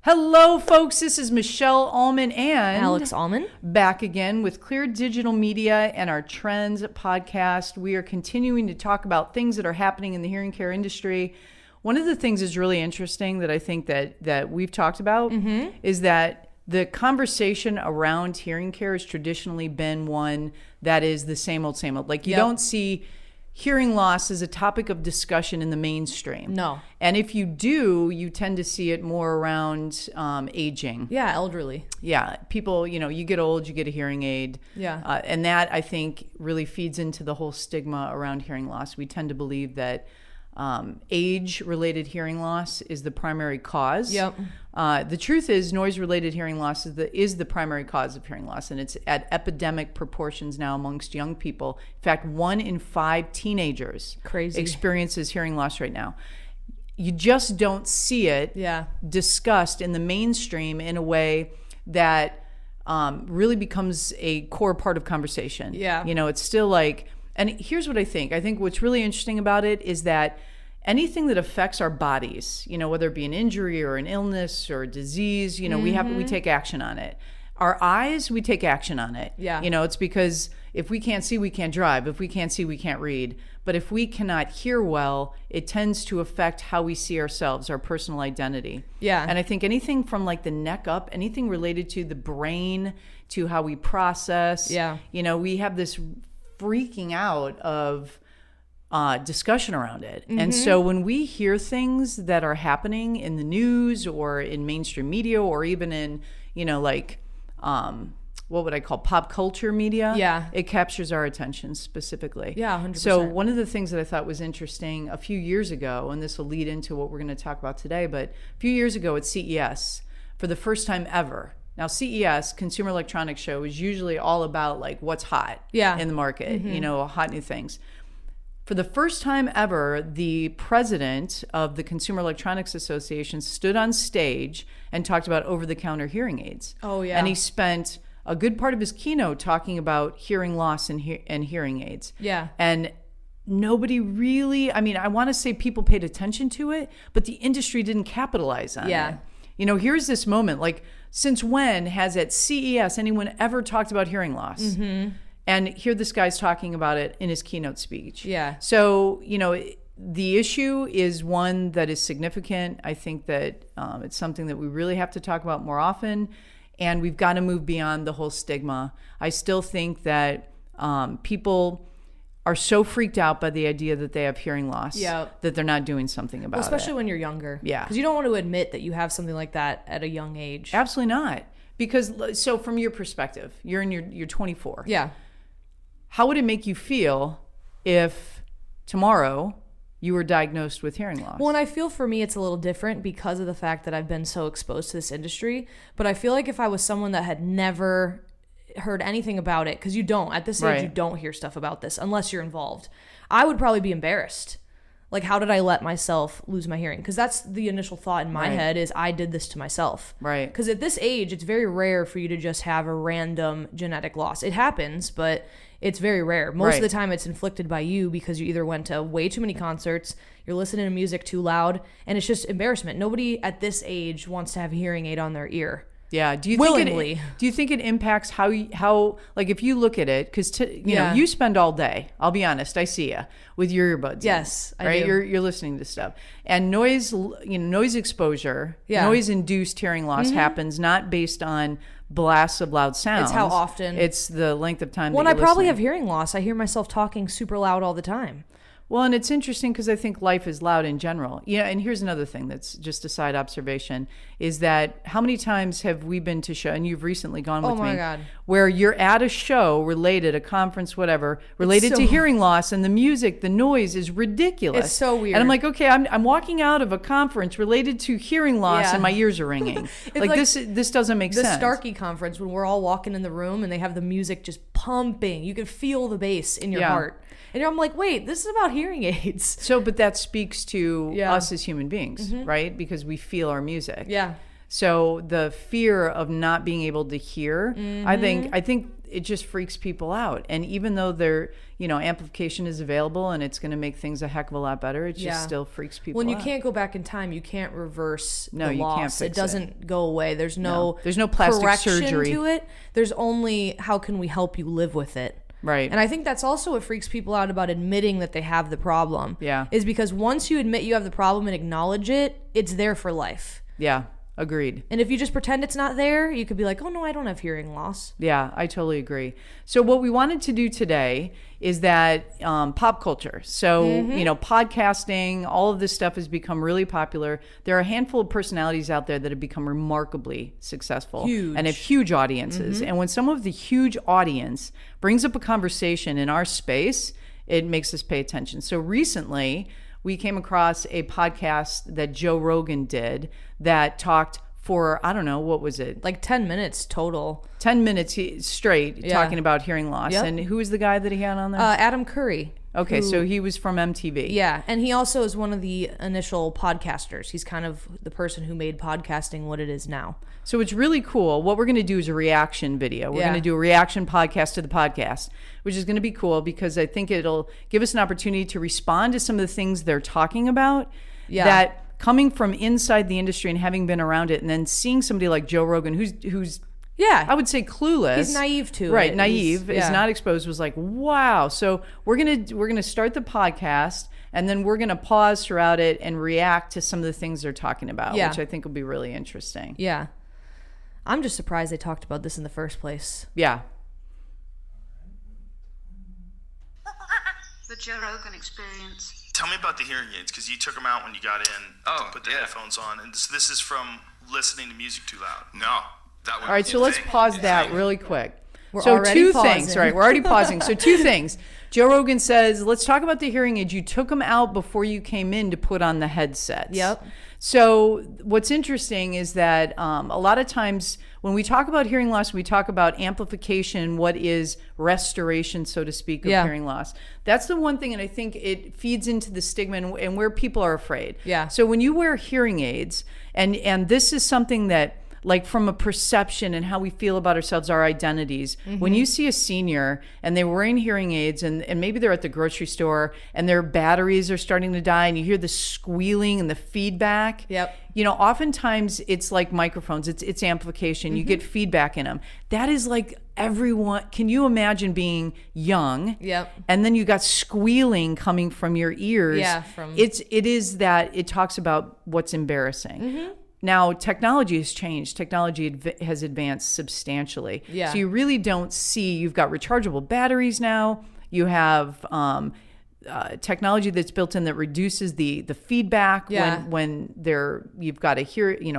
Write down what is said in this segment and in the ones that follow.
Hello, folks. This is Michelle Allman and Alex Allman. Back again with Clear Digital Media and our Trendz podcast. We are continuing to talk about things that are happening in the hearing care industry. One of the things that's really interesting that I think that we've talked about is that the conversation around hearing care has traditionally been one that is the same old, same old. Like you don't see hearing loss as a topic of discussion in the mainstream. No. And if you do, you tend to see it more around aging. Yeah, elderly. Yeah, people, you get old, you get a hearing aid. Yeah. And that, I think, really feeds into the whole stigma around hearing loss. We tend to believe that age-related hearing loss is the primary cause. Yep. The truth is, noise-related hearing loss is the primary cause of hearing loss, and it's at epidemic proportions now amongst young people. In fact, 1 in 5 teenagers experiences hearing loss right now. You just don't see it discussed in the mainstream in a way that really becomes a core part of conversation. Yeah. It's still like, and here's what I think. I think what's really interesting about it is that anything that affects our bodies, whether it be an injury or an illness or a disease, we take action on it. Our eyes, we take action on it. Yeah. It's because if we can't see, we can't drive. If we can't see, we can't read. But if we cannot hear well, it tends to affect how we see ourselves, our personal identity. Yeah. And I think anything from like the neck up, anything related to the brain, to how we process. Yeah. We have this freaking out of discussion around it. And so when we hear things that are happening in the news or in mainstream media or even in, what would I call pop culture media? It captures our attention specifically. Yeah, 100%. So one of the things that I thought was interesting a few years ago, and this will lead into what we're going to talk about today, but a few years ago at CES, for the first time ever. Now, CES, Consumer Electronics Show, is usually all about like what's hot in the market, hot new things. For the first time ever, the president of the Consumer Electronics Association stood on stage and talked about over-the-counter hearing aids. Oh, yeah. And he spent a good part of his keynote talking about hearing loss and hearing aids. Yeah. And nobody really, I want to say people paid attention to it, but the industry didn't capitalize on it. Here's this moment, like, since when has at CES anyone ever talked about hearing loss? And here this guy's talking about it in his keynote speech. Yeah. So, the issue is one that is significant. I think that it's something that we really have to talk about more often, and we've got to move beyond the whole stigma. I still think that people are so freaked out by the idea that they have hearing loss that they're not doing something about it. Especially when you're younger. Yeah. Because you don't want to admit that you have something like that at a young age. Absolutely not. Because, so from your perspective, you're 24. Yeah. How would it make you feel if tomorrow you were diagnosed with hearing loss? Well, and I feel for me it's a little different because of the fact that I've been so exposed to this industry. But I feel like if I was someone that had never heard anything about it, because you don't, at this age, you don't hear stuff about this unless you're involved, I would probably be embarrassed. Like, how did I let myself lose my hearing? Because that's the initial thought in my head is I did this to myself. Right. Because at this age, it's very rare for you to just have a random genetic loss. It happens, but it's very rare. Most of the time it's inflicted by you because you either went to way too many concerts, you're listening to music too loud, and it's just embarrassment. Nobody at this age wants to have a hearing aid on their ear. Yeah. Do you think it impacts how like if you look at it, because you spend all day, I'll be honest, I see you with your earbuds. Yes, in, right. I do. You're listening to stuff, and noise exposure, noise induced hearing loss happens not based on blasts of loud sounds. It's how often. It's the length of time. When I probably have hearing loss, I hear myself talking super loud all the time. Well, and it's interesting because I think life is loud in general. And here's another thing that's just a side observation, is that how many times have we been to show, and you've recently gone with me, oh my God, where you're at a show related, a conference, whatever, related to hearing loss, and the music, the noise is ridiculous. It's so weird. And I'm like, okay, I'm walking out of a conference related to hearing loss and my ears are ringing. like this doesn't make sense. The Starkey conference, when we're all walking in the room and they have the music just pumping, you can feel the bass in your heart. And I'm like, wait, this is about hearing aids. So, but that speaks to us as human beings, right? Because we feel our music. Yeah. So the fear of not being able to hear, I think it just freaks people out. And even though amplification is available and it's going to make things a heck of a lot better, it just still freaks people out. When you can't go back in time, you can't reverse the you loss. Can't fix it doesn't go away. There's no plastic correction surgery to it. There's only how can we help you live with it. Right. And I think that's also what freaks people out about admitting that they have the problem. Yeah. Is because once you admit you have the problem and acknowledge it, it's there for life. Yeah. Agreed. And if you just pretend it's not there, you could be like, oh no, I don't have hearing loss. Yeah, I totally agree. So what we wanted to do today is that pop culture. So, podcasting, all of this stuff has become really popular. There are a handful of personalities out there that have become remarkably successful and have huge audiences. And when some of the huge audience brings up a conversation in our space, it makes us pay attention. So recently, we came across a podcast that Joe Rogan did that talked for, I don't know, what was it? Like 10 minutes total. 10 minutes straight talking about hearing loss. Yep. And who was the guy that he had on there? Adam Curry. Okay, so he was from MTV. Yeah, and he also is one of the initial podcasters. He's kind of the person who made podcasting what it is now. So it's really cool. What we're going to do is a reaction video. We're going to do a reaction podcast to the podcast, which is going to be cool because I think it'll give us an opportunity to respond to some of the things they're talking about that coming from inside the industry and having been around it, and then seeing somebody like Joe Rogan who's I would say clueless. He's naive to it. Right, naive, is not exposed, was like, wow. So we're gonna start the podcast, and then we're gonna pause throughout it and react to some of the things they're talking about, which I think will be really interesting. Yeah. I'm just surprised they talked about this in the first place. Yeah. The Joe Rogan experience. Tell me about the hearing aids, because you took them out when you got in to put the headphones on. And this is from listening to music too loud. No. That All right, so let's pause that really quick. We're so already two pausing. things, right? We're already pausing. So two things. Joe Rogan says, let's talk about the hearing aids. You took them out before you came in to put on the headsets. Yep. So what's interesting is that a lot of times when we talk about hearing loss, we talk about amplification, what is restoration, so to speak, of hearing loss. That's the one thing, and I think it feeds into the stigma and where people are afraid. Yeah. So when you wear hearing aids, and this is something that, like from a perception and how we feel about ourselves, our identities. When you see a senior and they're wearing hearing aids and maybe they're at the grocery store and their batteries are starting to die and you hear the squealing and the feedback. Yep. Oftentimes it's like microphones, it's amplification. You get feedback in them. That is like everyone. Can you imagine being young? Yep. And then you got squealing coming from your ears. Yeah. It talks about what's embarrassing. Now, technology has changed. Technology has advanced substantially. Yeah. So you really don't see, you've got rechargeable batteries now. You have technology that's built in that reduces the feedback when you've got a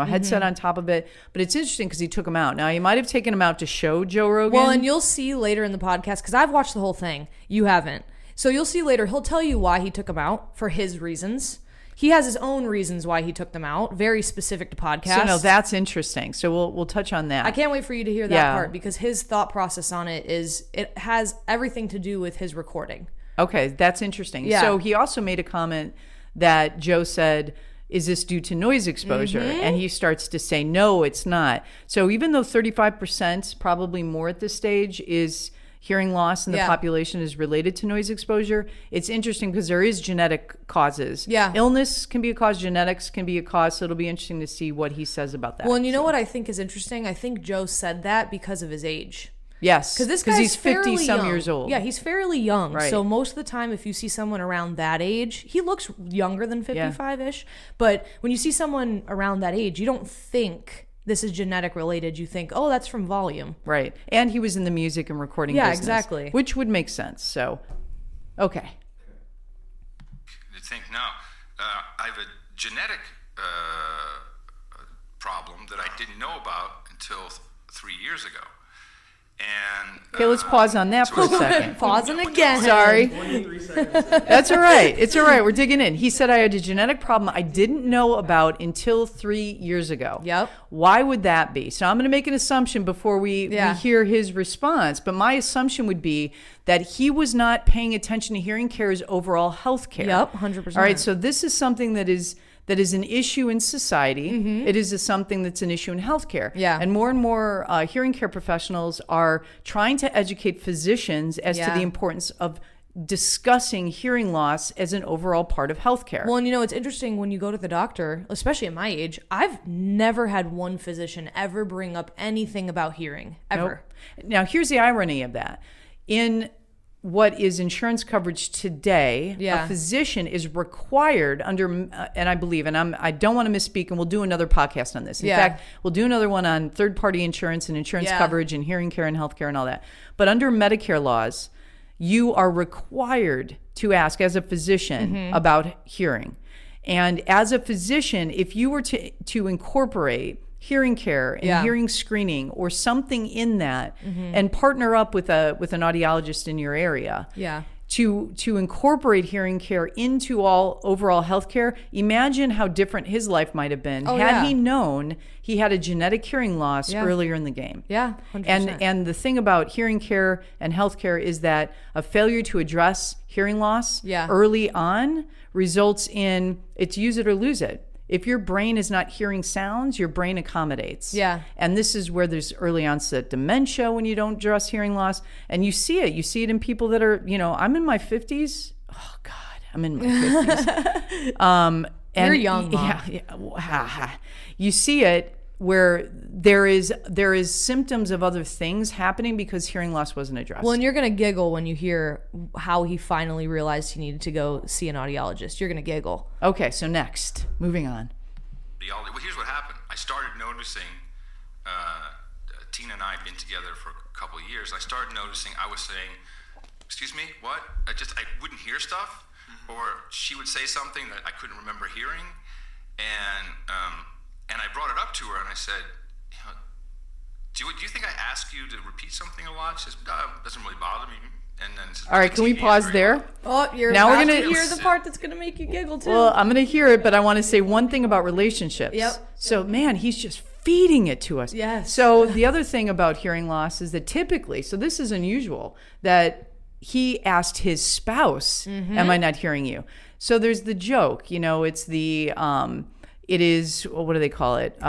headset on top of it. But it's interesting because he took them out. Now, he might have taken them out to show Joe Rogan. Well, and you'll see later in the podcast, because I've watched the whole thing. You haven't. So you'll see later, he'll tell you why he took them out for his reasons. He has his own reasons why he took them out, very specific to podcasts. So no, that's interesting. So we'll touch on that. I can't wait for you to hear that part because his thought process on it has everything to do with his recording. Okay, that's interesting. Yeah. So he also made a comment that Joe said, is this due to noise exposure? And he starts to say, no, it's not. So even though 35%, probably more at this stage, is hearing loss in the population is related to noise exposure, it's interesting because there is genetic causes. Yeah. Illness can be a cause, genetics can be a cause, so it'll be interesting to see what he says about that. Well, and you know what I think is interesting? I think Joe said that because of his age. Yes, because this guy's he's 50-some young. years old. Yeah, he's fairly young. Right. So most of the time, if you see someone around that age, he looks younger than 55-ish. But when you see someone around that age, you don't think this is genetic related. You think, oh, that's from volume. Right. And he was in the music and recording business. Exactly. Which would make sense. So, okay. You think, no, I have a genetic problem that I didn't know about until 3 years ago. And okay, let's pause on that for a second. Pausing again. Sorry. That's all right. It's all right. We're digging in. He said I had a genetic problem I didn't know about until 3 years ago. Yep. Why would that be? So I'm going to make an assumption before we hear his response. But my assumption would be that he was not paying attention to hearing care's overall health care. Yep, 100%. All right. So this is something that is that is an issue in society. It is something that's an issue in healthcare. Yeah. And more hearing care professionals are trying to educate physicians as to the importance of discussing hearing loss as an overall part of healthcare. Well, and it's interesting when you go to the doctor, especially at my age, I've never had one physician ever bring up anything about hearing, ever. Nope. Now, here's the irony of that. In what is insurance coverage today, a physician is required under, and I believe, and I don't want to misspeak, and we'll do another podcast on this. In fact, we'll do another one on third-party insurance and insurance coverage and hearing care and healthcare and all that. But under Medicare laws, you are required to ask as a physician about hearing. And as a physician, if you were to incorporate hearing care and hearing screening or something in that and partner up with an audiologist in your area to incorporate hearing care into all overall healthcare, imagine how different his life might have been had he known he had a genetic hearing loss earlier in the game. 100%. And the thing about hearing care and healthcare is that a failure to address hearing loss early on results in it's use it or lose it. If your brain is not hearing sounds, your brain accommodates. And this is where there's early onset dementia when you don't address hearing loss. And you see it. You see it in people that are, I'm in my 50s. Oh, God, I'm in my 50s. You're young, Mom. You see it where there is symptoms of other things happening because hearing loss wasn't addressed. Well, and you're going to giggle when you hear how he finally realized he needed to go see an audiologist. You're going to giggle. Okay, so next, moving on. Well, here's what happened. I started noticing, Tina and I had been together for a couple of years. I started noticing I was saying, excuse me, what? I wouldn't hear stuff, or she would say something that I couldn't remember hearing, and I brought it up to her, and I said, do you think I ask you to repeat something a lot? She says, no, it doesn't really bother me. And then says, all right, can we pause there? Oh, you're now about we're gonna to hear the part that's going to make you giggle, too. Well, I'm going to hear it, but I want to say one thing about relationships. Yep. So, man, he's just feeding it to us. Yes. So the other thing about hearing loss is that typically, so this is unusual, that he asked his spouse, am I not hearing you? So there's the joke, it's the... it is, what do they call it?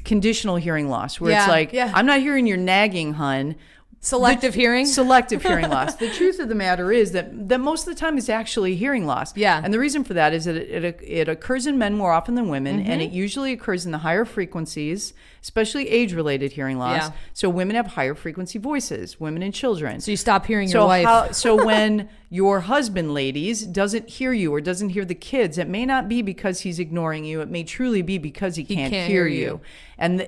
Conditional hearing loss, where it's like, I'm not hearing your nagging, hun. Selective hearing? Selective hearing loss. The truth of the matter is that most of the time it's actually hearing loss. And the reason for that is that it occurs in men more often than women, and it usually occurs in the higher frequencies, especially age-related hearing loss. So women have higher frequency voices, women and children. So you stop hearing your wife. So when your husband, ladies, doesn't hear you or doesn't hear the kids, it may not be because he's ignoring you. It may truly be because he can't hear you. And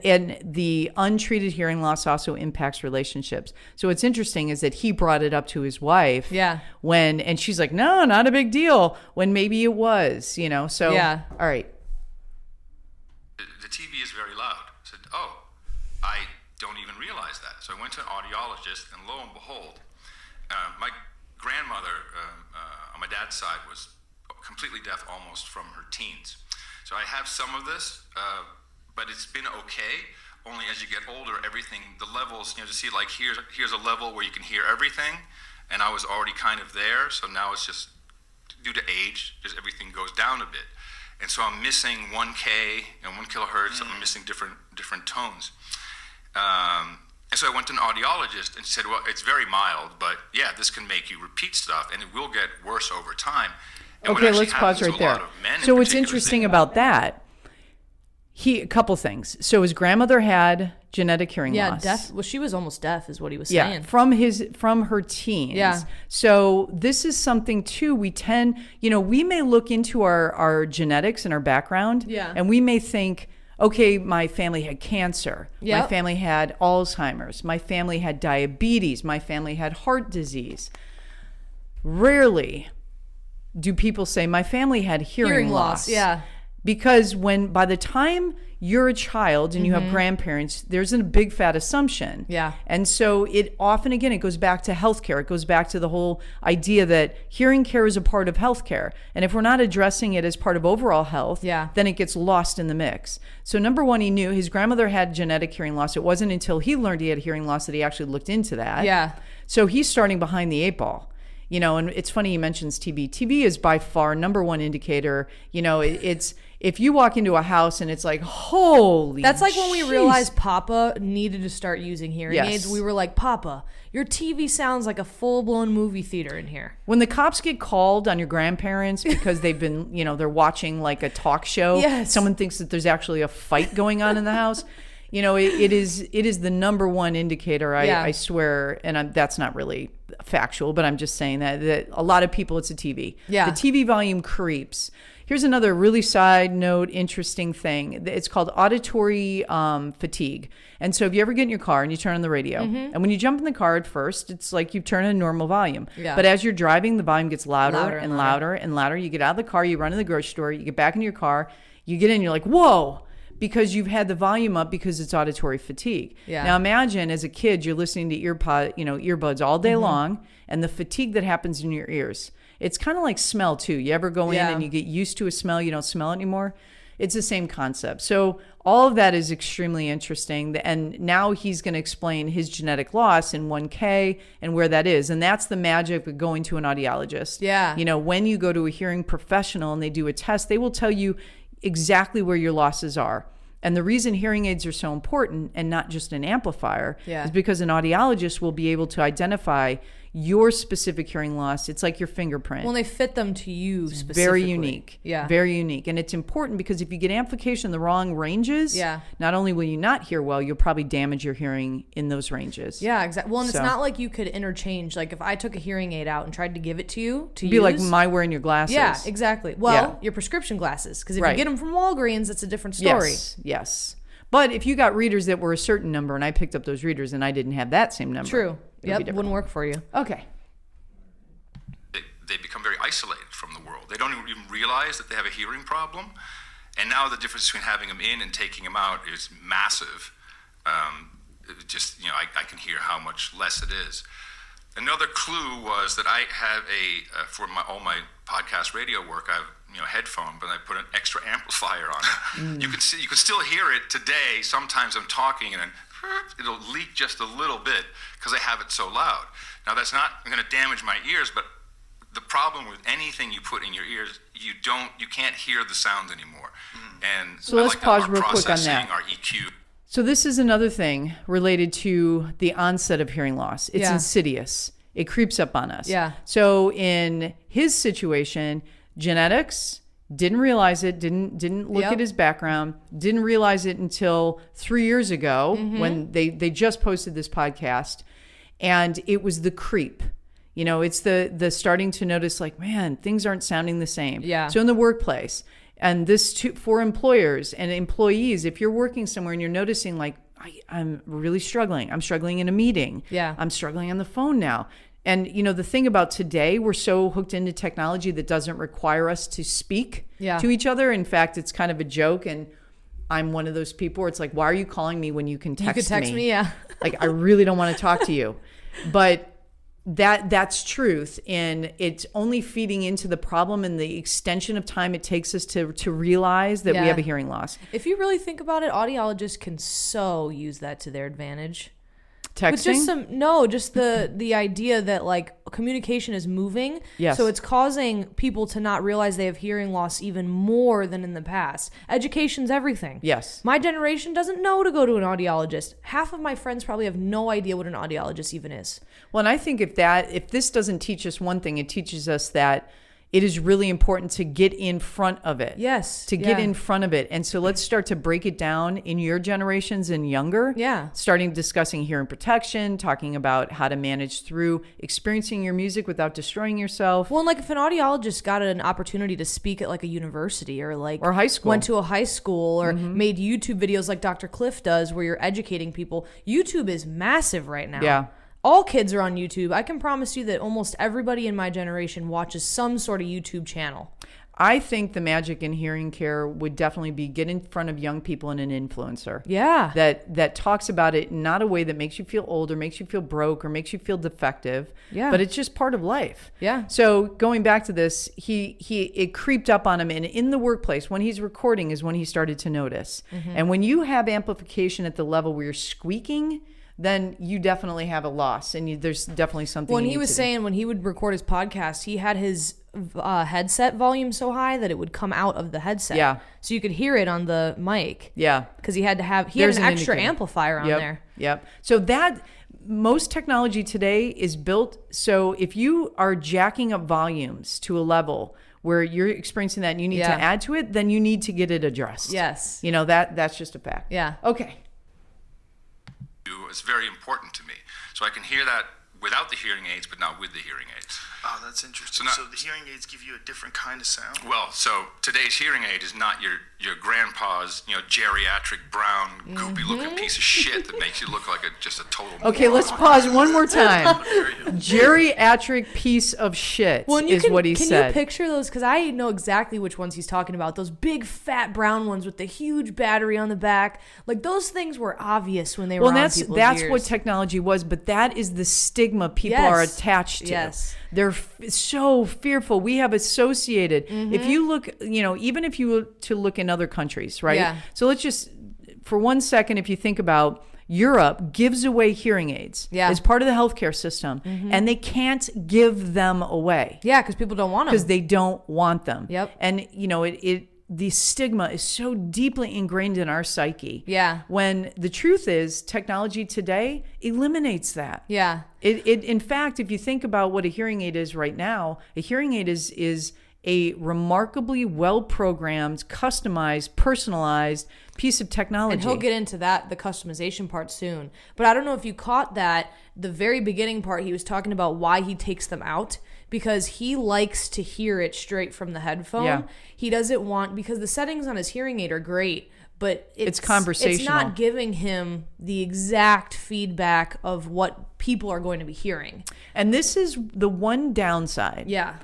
the untreated hearing loss also impacts relationships. So what's interesting is that he brought it up to his wife and she's like, no, not a big deal, when maybe it was, so all right. The TV is very loud. I said, oh, I don't even realize that. So I went to an audiologist, and lo and behold, my grandmother on my dad's side was completely deaf almost from her teens. So I have some of this, but it's been okay. Only as you get older, the levels, to see like here's a level where you can hear everything, and I was already kind of there. So now it's just due to age, just everything goes down a bit, and so I'm missing 1K and 1 kilohertz. I'm missing different tones. And so I went to an audiologist and said, well, it's very mild, but this can make you repeat stuff, and it will get worse over time. And okay, let's pause right there. So what's interesting about that, a couple things. So his grandmother had genetic hearing loss. Deaf. Well, she was almost deaf, is what he was saying. From her teens. So this is something too. We tend, we may look into our genetics and our background, and we may think, okay, my family had cancer. My family had Alzheimer's. My family had diabetes. My family had heart disease. Rarely do people say, my family had hearing loss. Because by the time you're a child and you have grandparents, there's a big fat assumption. And so it goes back to healthcare. It goes back to the whole idea that hearing care is a part of healthcare. And if we're not addressing it as part of overall health, then it gets lost in the mix. So number one, he knew his grandmother had genetic hearing loss. It wasn't until he learned he had hearing loss that he actually looked into that. So he's starting behind the eight ball. And it's funny he mentions TV. TV is by far number one indicator. It's if you walk into a house and it's like, holy, that's like when we jeez. realized Papa needed to start using hearing Yes. aids. We were like, Papa, your TV sounds like a full-blown movie theater in here. When the cops get called on your grandparents because they've been, they're watching like a talk show. Yes. Someone thinks that there's actually a fight going on in the house. It is the number one indicator. I swear, and that's not really factual, but I'm just saying that a lot of people, it's a TV. Yeah. The TV volume creeps. Here's another really side note, interesting thing. It's called auditory fatigue. And so if you ever get in your car and you turn on the radio, and when you jump in the car at first, it's like you turn on normal volume. Yeah. But as you're driving, the volume gets louder Louder and and louder and louder. You get out of the car, you run to the grocery store, you get back in your car, you get in, you're like, whoa, because you've had the volume up because it's auditory fatigue. Yeah. Now imagine as a kid, you're listening to earbuds all day long, and the fatigue that happens in your ears. It's kind of like smell too. You ever go in and you get used to a smell, you don't smell it anymore? It's the same concept. So all of that is extremely interesting. And now he's going to explain his genetic loss in 1K and where that is. And that's the magic of going to an audiologist. Yeah. When you go to a hearing professional and they do a test, they will tell you exactly where your losses are. And the reason hearing aids are so important and not just an amplifier is because an audiologist will be able to identify your specific hearing loss. It's like your fingerprint. When they fit them to you specifically. Very unique. Yeah. Very unique. And it's important because if you get amplification in the wrong ranges, not only will you not hear well, you'll probably damage your hearing in those ranges. Yeah, exactly. Well, and So- it's not like you could interchange. Like if I took a hearing aid out and tried to give it to you to It'd be use. like my wearing your glasses. Yeah, exactly. Well, Yeah. your prescription glasses. Because if Right. you get them from Walgreens, it's a different story. Yes. But if you got readers that were a certain number and I picked up those readers and I didn't have that same number. True. it would be Yep, different. wouldn't work for you. Okay. They become very isolated from the world. They don't even realize that they have a hearing problem. And now the difference between having them in and taking them out is massive. I can hear how much less it is. Another clue was that I have for all my podcast radio work, I have headphone, but I put an extra amplifier on it. You can still hear it today. Sometimes I'm talking and it'll leak just a little bit because I have it so loud. Now that's not going to damage my ears, but the problem with anything you put in your ears, you can't hear the sound anymore. And So let's pause real quick on processing, that. our EQ. So this is another thing related to the onset of hearing loss. It's insidious. It creeps up on us. Yeah. So in his situation, genetics, didn't realize it, didn't look at his background, didn't realize it until 3 years ago when they just posted this podcast. And it was the creep. It's the starting to notice like, man, things aren't sounding the same. Yeah. So in the workplace, and this for employers and employees, if you're working somewhere and you're noticing like, I'm really struggling. I'm struggling in a meeting. Yeah. I'm struggling on the phone now. And, the thing about today, we're so hooked into technology that doesn't require us to speak to each other. In fact, it's kind of a joke. And I'm one of those people where it's like, why are you calling me when you can text me? You could text me, yeah. Like, I really don't want to talk to you. But that's truth. And it's only feeding into the problem and the extension of time it takes us to realize that we have a hearing loss. If you really think about it, audiologists can so use that to their advantage. Texting? With just the idea that like communication is moving. Yes. So it's causing people to not realize they have hearing loss even more than in the past. Education's everything. Yes. My generation doesn't know to go to an audiologist. Half of my friends probably have no idea what an audiologist even is. Well, and I think if this doesn't teach us one thing, it teaches us that it is really important to get in front of it. Yes. To get in front of it. And so let's start to break it down in your generations and younger. Yeah. Starting discussing hearing protection, talking about how to manage through experiencing your music without destroying yourself. Well, and like if an audiologist got an opportunity to speak at like a university or high school, went to a high school or made YouTube videos like Dr. Cliff does where you're educating people. YouTube is massive right now. Yeah. All kids are on YouTube. I can promise you that almost everybody in my generation watches some sort of YouTube channel. I think the magic in hearing care would definitely be get in front of young people and an influencer. Yeah. That talks about it in not a way that makes you feel old or makes you feel broke or makes you feel defective. Yeah. But it's just part of life. Yeah. So going back to this, it creeped up on him, and in the workplace when he's recording is when he started to notice. And when you have amplification at the level where you're squeaking, then you definitely have a loss, and there's definitely something. When he was saying when he would record his podcast, he had his headset volume so high that it would come out of the headset. Yeah. So you could hear it on the mic. Yeah. Because he had an extra indicator. amplifier on there. Yep. So that most technology today is built so if you are jacking up volumes to a level where you're experiencing that and you need to add to it, then you need to get it addressed. Yes. That's just a fact. Yeah. Okay. It's very important to me. So I can hear that without the hearing aids, but not with the hearing aids. Oh, that's interesting. So the hearing aids give you a different kind of sound? Well, so today's hearing aid is not your grandpa's, geriatric, brown, goopy-looking piece of shit that makes you look like just a total Okay, moron. let's pause one more time. Geriatric piece of shit is what he said. Can you picture those? Because I know exactly which ones he's talking about. Those big, fat, brown ones with the huge battery on the back. Like, those things were obvious when they were on people's that's ears. what technology was, but that is the stigma people are attached to. Yes. They're so fearful. We have associated. If you look, even if you were to look in other countries, right? Yeah. So let's just, for 1 second, if you think about Europe gives away hearing aids as part of the healthcare system, and they can't give them away. Yeah, because people don't want them. Because they don't want them. Yep. And, the stigma is so deeply ingrained in our psyche. Yeah. When the truth is, technology today eliminates that. Yeah. It in fact, if you think about what a hearing aid is right now, a hearing aid is a remarkably well-programmed, customized, personalized piece of technology. And he'll get into the customization part soon. But I don't know if you caught that, the very beginning part, he was talking about why he takes them out. Because he likes to hear it straight from the headphone. Yeah. He doesn't want, because the settings on his hearing aid are great, but it's conversational. It's not giving him the exact feedback of what people are going to be hearing. And this is the one downside. Yeah.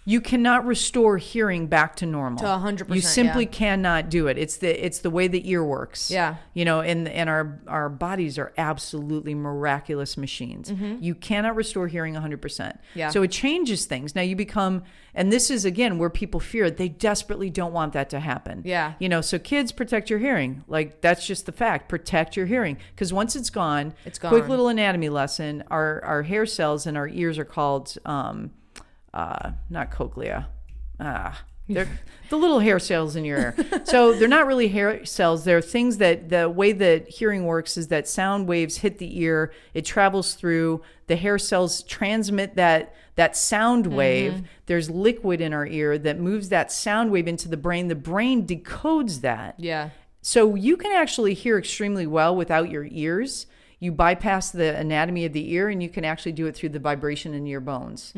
You cannot restore hearing back to normal. To 100%. You simply cannot do it. It's the way the ear works. Yeah. And our bodies are absolutely miraculous machines. You cannot restore hearing 100%. Yeah. So it changes things. Now you become, and this is again where people fear it. They desperately don't want that to happen. Yeah. So kids, protect your hearing. Like, that's just the fact. Protect your hearing, because once it's gone. It's gone. Quick little anatomy lesson. Our hair cells in our ears are called not cochlea. They're the little hair cells in your ear. So they're not really hair cells. They're things that the way that hearing works is that sound waves hit the ear. It travels through. The hair cells transmit that sound wave. There's liquid in our ear that moves that sound wave into the brain. The brain decodes that. Yeah. So you can actually hear extremely well without your ears. You bypass the anatomy of the ear, and you can actually do it through the vibration in your bones.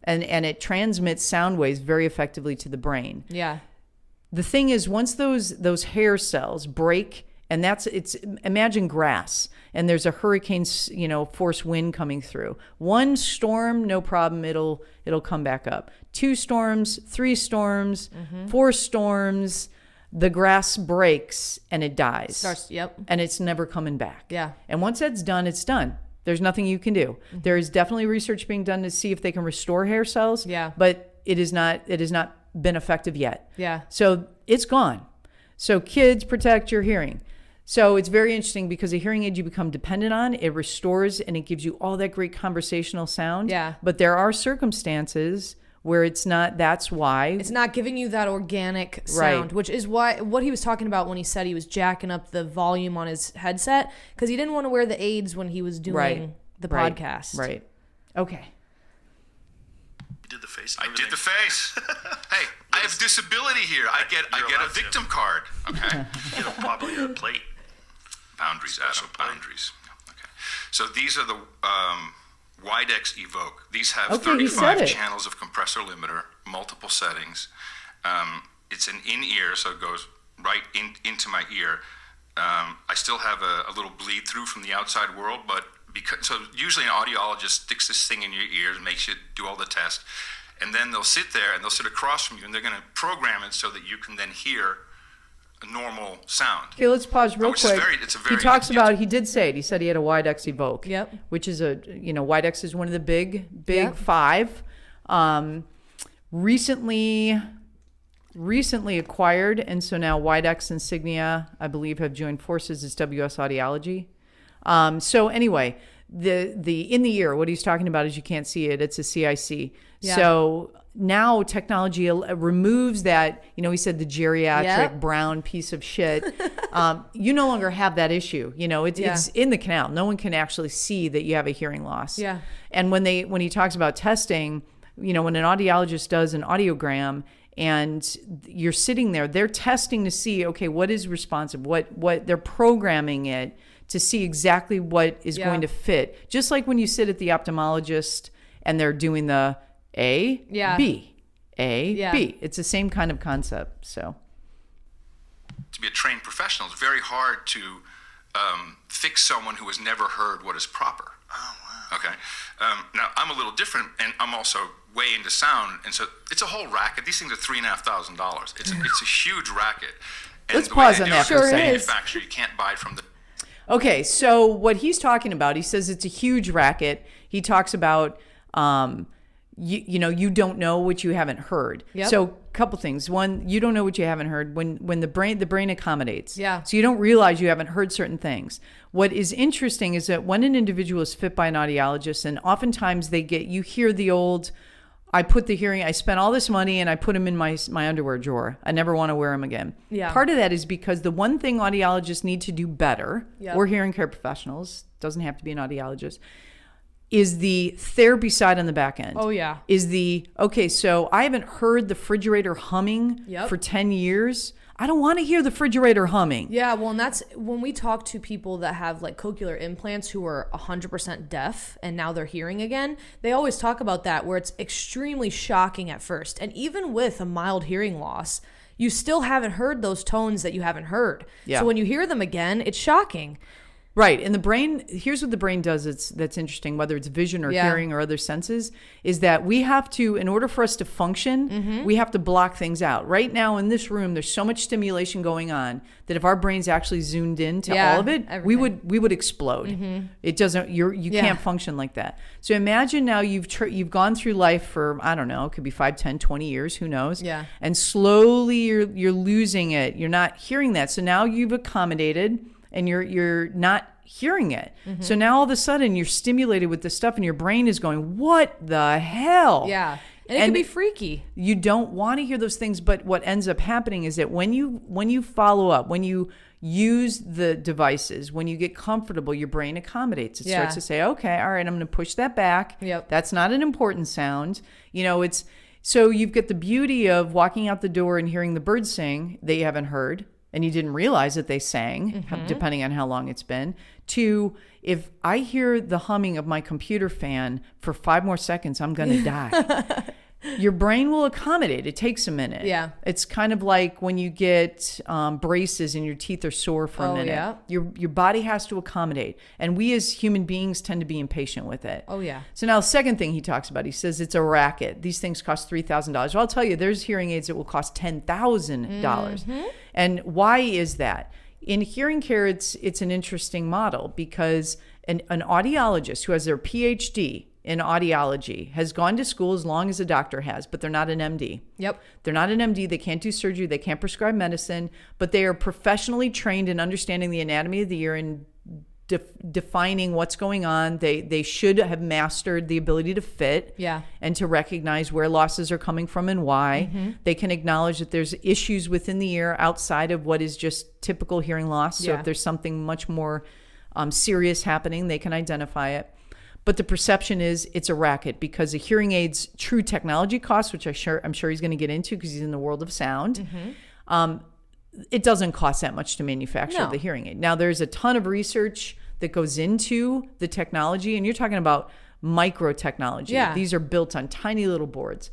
And it transmits sound waves very effectively to the brain. Yeah. The thing is, once those hair cells break, and imagine grass, and there's a hurricane, force wind coming through. One storm, no problem, it'll come back up. 2 storms, 3 storms, 4 storms, the grass breaks and it dies. And it's never coming back. Yeah. And once that's done, it's done. There's nothing you can do. There is definitely research being done to see if they can restore hair cells. Yeah. But it has not been effective yet. Yeah. So it's gone. So kids, protect your hearing. So it's very interesting because a hearing aid you become dependent on, it restores and it gives you all that great conversational sound. Yeah. But there are circumstances where it's not. That's why it's not giving you that organic sound, right. Which is what he was talking about when he said he was jacking up the volume on his headset, because he didn't want to wear the aids when he was doing the podcast. Right. Okay. You did the face. I did the face. Hey, I have disability here. I get a victim card. Okay. You know, probably a plate. Boundaries, Adam. Boundaries. Okay. So these are the Widex Evoke. These have 35 channels of compressor limiter, multiple settings. It's an in-ear, so it goes right into my ear. I still have a little bleed through from the outside world, but so usually an audiologist sticks this thing in your ears and makes you do all the tests, and then they'll sit there and they'll sit across from you and they're going to program it so that you can then hear a normal sound. Okay, let's pause real quick. He talks about, he did say it. He said he had a Widex Evoke. Yep. Which is Widex is one of the big five. Recently acquired, and so now Widex Insignia, I believe, have joined forces as WS Audiology. So anyway, the in the ear, what he's talking about is you can't see it. It's a CIC. Yeah. So now technology removes that, he said the geriatric brown piece of shit. You no longer have that issue. It's in the canal. No one can actually see that you have a hearing loss. Yeah. And when he talks about testing, when an audiologist does an audiogram and you're sitting there, they're testing to see, okay, what is responsive, what they're programming it to see exactly what is going to fit. Just like when you sit at the ophthalmologist and they're doing the A, B, A, B. It's the same kind of concept. So, to be a trained professional, it's very hard to fix someone who has never heard what is proper. Oh, wow. Okay. Now, I'm a little different, and I'm also way into sound, and so it's a whole racket. These things are $3,500. It's a huge racket. And let's pause on that for a second. Manufacturer, you can't buy it from the. Okay, so what he's talking about, he says it's a huge racket. He talks about, you don't know what you haven't heard. Yep. So a couple things. One, you don't know what you haven't heard when the brain accommodates. Yeah. So you don't realize you haven't heard certain things. What is interesting is that when an individual is fit by an audiologist, and oftentimes you hear the old, I spent all this money and I put them in my underwear drawer. I never want to wear them again. Yeah. Part of that is because the one thing audiologists need to do better, or hearing care professionals, doesn't have to be an audiologist, is the therapy side on the back end. Oh, yeah. So I haven't heard the refrigerator humming for 10 years. I don't want to hear the refrigerator humming. Yeah, well, and that's when we talk to people that have like cochlear implants who are 100% deaf and now they're hearing again, they always talk about that, where it's extremely shocking at first. And even with a mild hearing loss, you still haven't heard those tones that you haven't heard. Yeah. So when you hear them again, it's shocking. Right. And the brain, here's what the brain does that's interesting, whether it's vision or hearing or other senses, is that we have to, in order for us to function, we have to block things out. Right now in this room, there's so much stimulation going on that if our brains actually zoomed in to all of it, we would explode. It doesn't, you can't function like that. So imagine now you've gone through life for, I don't know, it could be 5, 10, 20 years, who knows? Yeah. And slowly you're losing it. You're not hearing that. So now you've accommodated and you're not hearing it. So now all of a sudden you're stimulated with this stuff and your brain is going, what the hell? Yeah. And it can be freaky. You don't want to hear those things, but what ends up happening is that when you follow up, when you use the devices, when you get comfortable, your brain accommodates. It starts to say, okay, all right, I'm going to push that back. Yep. That's not an important sound. So you've got the beauty of walking out the door and hearing the birds sing that you haven't heard, and you didn't realize that they sang, depending on how long it's been, to if I hear the humming of my computer fan for 5 more seconds, I'm going to die. Your brain will accommodate. It takes a minute. Yeah. It's kind of like when you get braces and your teeth are sore for a minute. Yeah. Your body has to accommodate. And we as human beings tend to be impatient with it. Oh, yeah. So now the second thing he talks about, he says it's a racket. These things cost $3,000. Well, I'll tell you, there's hearing aids that will cost $10,000. And why is that? In hearing care, it's an interesting model because an audiologist who has their PhD in audiology has gone to school as long as a doctor has, but they're not an MD. Yep. They're not an MD. They can't do surgery. They can't prescribe medicine, but they are professionally trained in understanding the anatomy of the ear and defining what's going on. They should have mastered the ability to fit and to recognize where losses are coming from and why. They can acknowledge that there's issues within the ear outside of what is just typical hearing loss. So if there's something much more serious happening, they can identify it. But the perception is it's a racket because the hearing aid's true technology costs, which I'm sure he's going to get into because he's in the world of sound. It doesn't cost that much to manufacture the hearing aid. Now, there's a ton of research that goes into the technology, and you're talking about micro technology. Yeah. These are built on tiny little boards.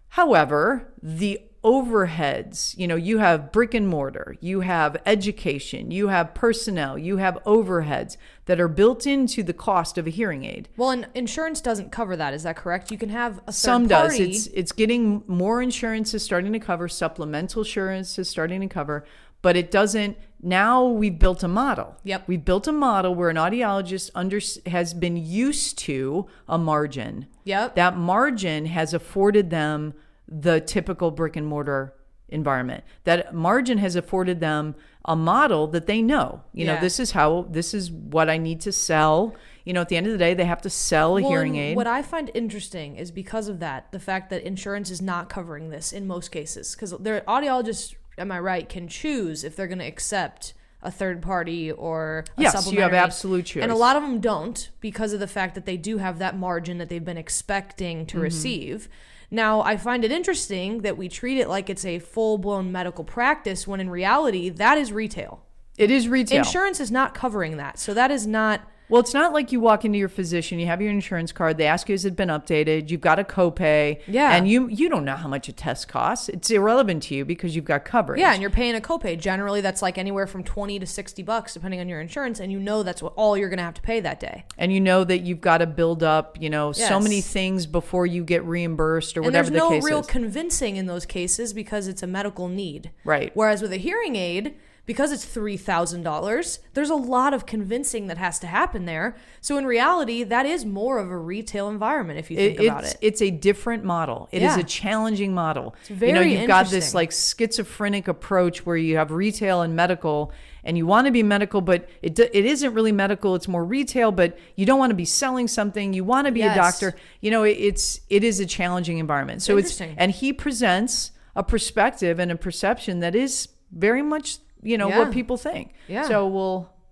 However, the overheads, you have brick and mortar, you have education, you have personnel, you have overheads that are built into the cost of a hearing aid. Well, and insurance doesn't cover that. Is that correct? You can have a Some third party. does. It's getting more insurance is starting to cover, supplemental insurance is starting to cover, but it doesn't. Now we've built a model. Yep. We've built a model where an audiologist has been used to a margin. Yep. That margin has afforded them the typical brick and mortar environment. That margin has afforded them a model that they know, this is what I need to sell. At the end of the day, they have to sell a hearing aid. What I find interesting is because of that, the fact that insurance is not covering this in most cases, because their audiologists, am I right, can choose if they're going to accept a third party or a supplementary. Yes, you have absolute choice. And a lot of them don't, because of the fact that they do have that margin that they've been expecting to receive. Now, I find it interesting that we treat it like it's a full-blown medical practice when in reality, that is retail. It is retail. Insurance is not covering that. So that is not... Well, it's not like you walk into your physician, you have your insurance card, they ask you, has it been updated? You've got a copay. Yeah. And you don't know how much a test costs. It's irrelevant to you because you've got coverage. Yeah, and you're paying a copay. Generally, that's like anywhere from $20 to $60, depending on your insurance, and that's all you're going to have to pay that day. And you know that you've got to build up, so many things before you get reimbursed or whatever the case is. And there's no real convincing in those cases because it's a medical need. Right. Whereas with a hearing aid, because it's $3,000, there's a lot of convincing that has to happen there. So in reality, that is more of a retail environment if you think about it. It's a different model. It is a challenging model. It's very you've got this like schizophrenic approach where you have retail and medical, and you want to be medical, but it isn't really medical. It's more retail, but you don't want to be selling something. You want to be a doctor. It is a challenging environment. So and he presents a perspective and a perception that is very much what people think. Yeah. So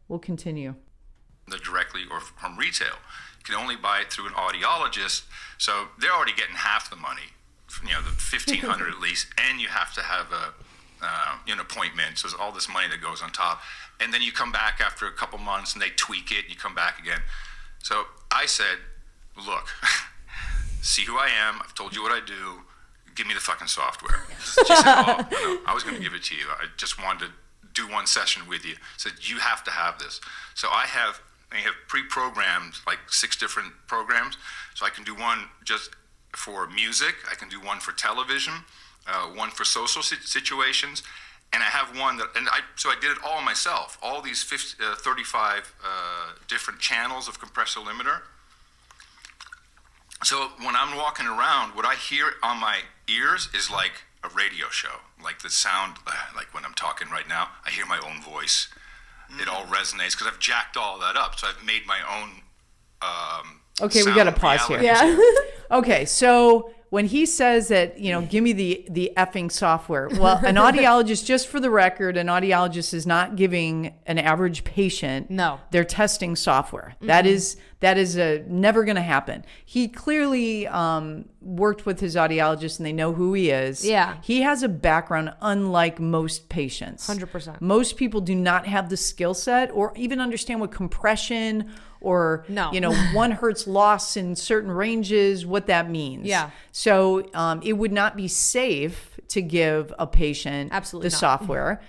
we'll continue. Directly or from retail. You can only buy it through an audiologist, so they're already getting half the money, the $1,500 at least, and you have to have an appointment, so there's all this money that goes on top, and then you come back after a couple months and they tweak it, and you come back again. So I said, look, see who I am, I've told you what I do, give me the fucking software. She said, no, I was going to give it to you, I just wanted to do one session with you. Said, you have to have this. So I have pre-programmed like 6 different programs. So I can do one just for music, I can do one for television, one for social situations, and I have one that, so I did it all myself, all these 35 different channels of compressor limiter. So when I'm walking around, what I hear on my ears is like a radio show, like the sound, like when I'm talking right now, I hear my own voice. It all resonates because I've jacked all that up. So I've made my own. Okay, we got to pause here. Yeah. Okay, so when he says that, give me the effing software. Well, an audiologist, just for the record, an audiologist is not giving an average patient. No. They're testing software. Mm-hmm. That is never going to happen. He clearly worked with his audiologist and they know who he is. Yeah. He has a background unlike most patients. 100%. Most people do not have the skill set or even understand what compression or 1 hertz loss in certain ranges, what that means. Yeah. So it would not be safe to give a patient Absolutely the not. software.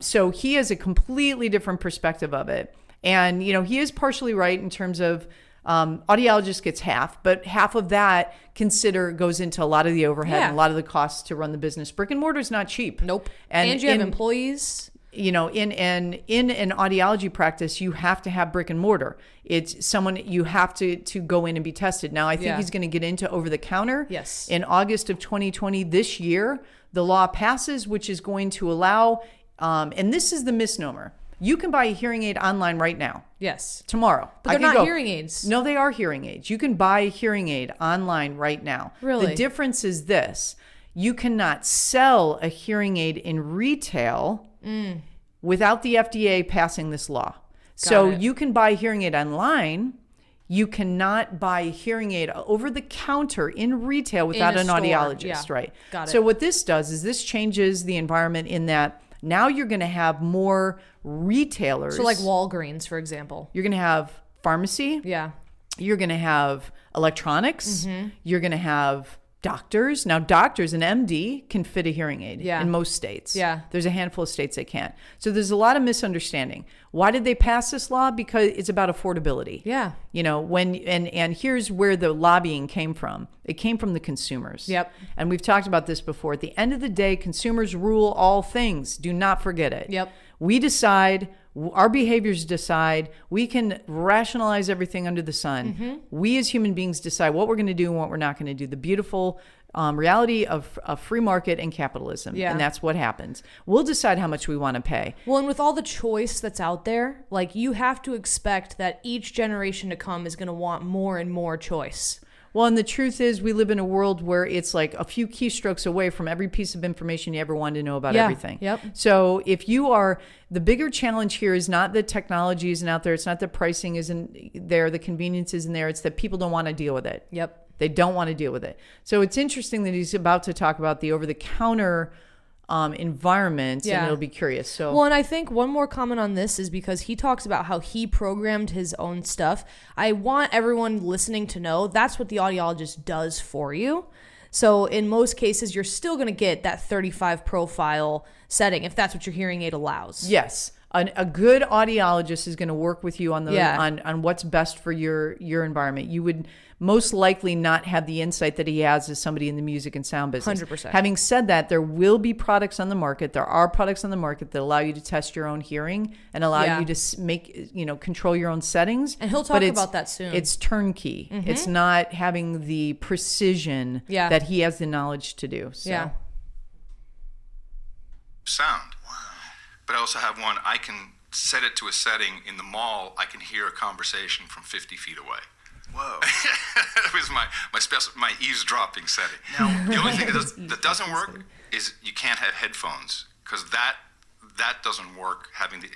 So he has a completely different perspective of it. And, he is partially right in terms of audiologist gets half, but half of that goes into a lot of the overhead and a lot of the costs to run the business. Brick and mortar is not cheap. Nope. And you have employees. In an audiology practice, you have to have brick and mortar. It's someone you have to go in and be tested. Now, I think he's going to get into over the counter. Yes. In August of 2020, this year, the law passes, which is going to allow, and this is the misnomer. You can buy a hearing aid online right now. Yes. Tomorrow. But they're not hearing aids. No, they are hearing aids. You can buy a hearing aid online right now. Really? The difference is this. You cannot sell a hearing aid in retail without the FDA passing this law. So you can buy a hearing aid online. You cannot buy a hearing aid over the counter in retail without an audiologist, right? Got it. So what this does is this changes the environment in that now you're going to have more retailers. So like Walgreens, for example. You're going to have pharmacy. Yeah. You're going to have electronics. Mm-hmm. You're going to have doctors. Now, doctors, an MD can fit a hearing aid in most states. Yeah. There's a handful of states that can't. So there's a lot of misunderstanding. Why did they pass this law? Because it's about affordability. Yeah. And here's where the lobbying came from. It came from the consumers. Yep. And we've talked about this before. At the end of the day, consumers rule all things. Do not forget it. Yep. We decide, our behaviors decide, we can rationalize everything under the sun. Mm-hmm. We as human beings decide what we're going to do and what we're not going to do. The beautiful reality of a free market and capitalism. Yeah. And that's what happens. We'll decide how much we want to pay. Well, and with all the choice that's out there, like, you have to expect that each generation to come is going to want more and more choice. Well, and the truth is we live in a world where it's like a few keystrokes away from every piece of information you ever wanted to know about everything. Yep. So if you are, the bigger challenge here is not that technology isn't out there. It's not that pricing isn't there. The convenience isn't there. It's that people don't want to deal with it. Yep. They don't want to deal with it. So it's interesting that he's about to talk about the over-the-counter environment, and it'll be curious. So, well, and I think one more comment on this is because he talks about how he programmed his own stuff. I want everyone listening to know that's what the audiologist does for you. So in most cases, you're still going to get that 35 profile setting if that's what your hearing aid allows. Yes. A good audiologist is going to work with you on the on what's best for your environment. You would most likely not have the insight that he has as somebody in the music and sound business. 100%. Having said that, there will be products on the market. There are products on the market that allow you to test your own hearing and allow you to make, control your own settings. And he'll talk about that soon. It's turnkey. Mm-hmm. It's not having the precision that he has the knowledge to do. So. Yeah. Sound. Wow. But I also have one, I can set it to a setting in the mall, I can hear a conversation from 50 feet away. Whoa. That was my eavesdropping setting. Now, the only thing that doesn't work is you can't have headphones, because that doesn't work, having the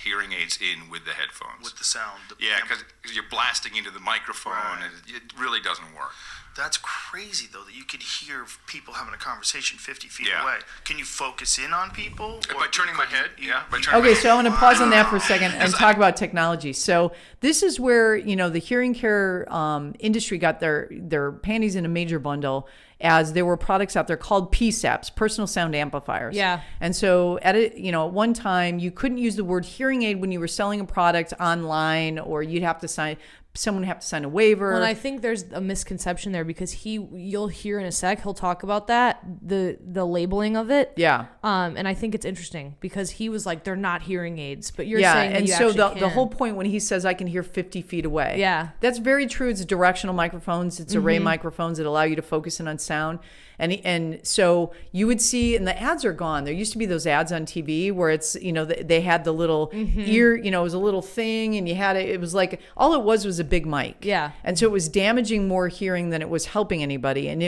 hearing aids in with the headphones. With the sound. Yeah, because you're blasting into the microphone, and it really doesn't work. That's crazy, though, that you could hear people having a conversation 50 feet Yeah. away. Can you focus in on people? By turning my head, By turning my Okay, head. so I want to pause on that for a second and talk about technology. So this is where, the hearing care industry got their panties in a major bundle, as there were products out there called PSAPs, personal sound amplifiers. Yeah. And so at one time, you couldn't use the word hearing aid when you were selling a product online, or someone would have to sign a waiver. Well, and I think there's a misconception there, because you'll hear in a sec, he'll talk about that, the labeling of it. Yeah. And I think it's interesting because he was like, they're not hearing aids, but you're saying that and you so actually the can. whole point when he says I can hear 50 feet away. Yeah. That's very true. It's directional microphones. It's array microphones that allow you to focus in on sound. And so you would see, and the ads are gone. There used to be those ads on TV where it's, they had the little ear, it was a little thing, and you had it was like, all it was a big mic. Yeah. And so it was damaging more hearing than it was helping anybody. And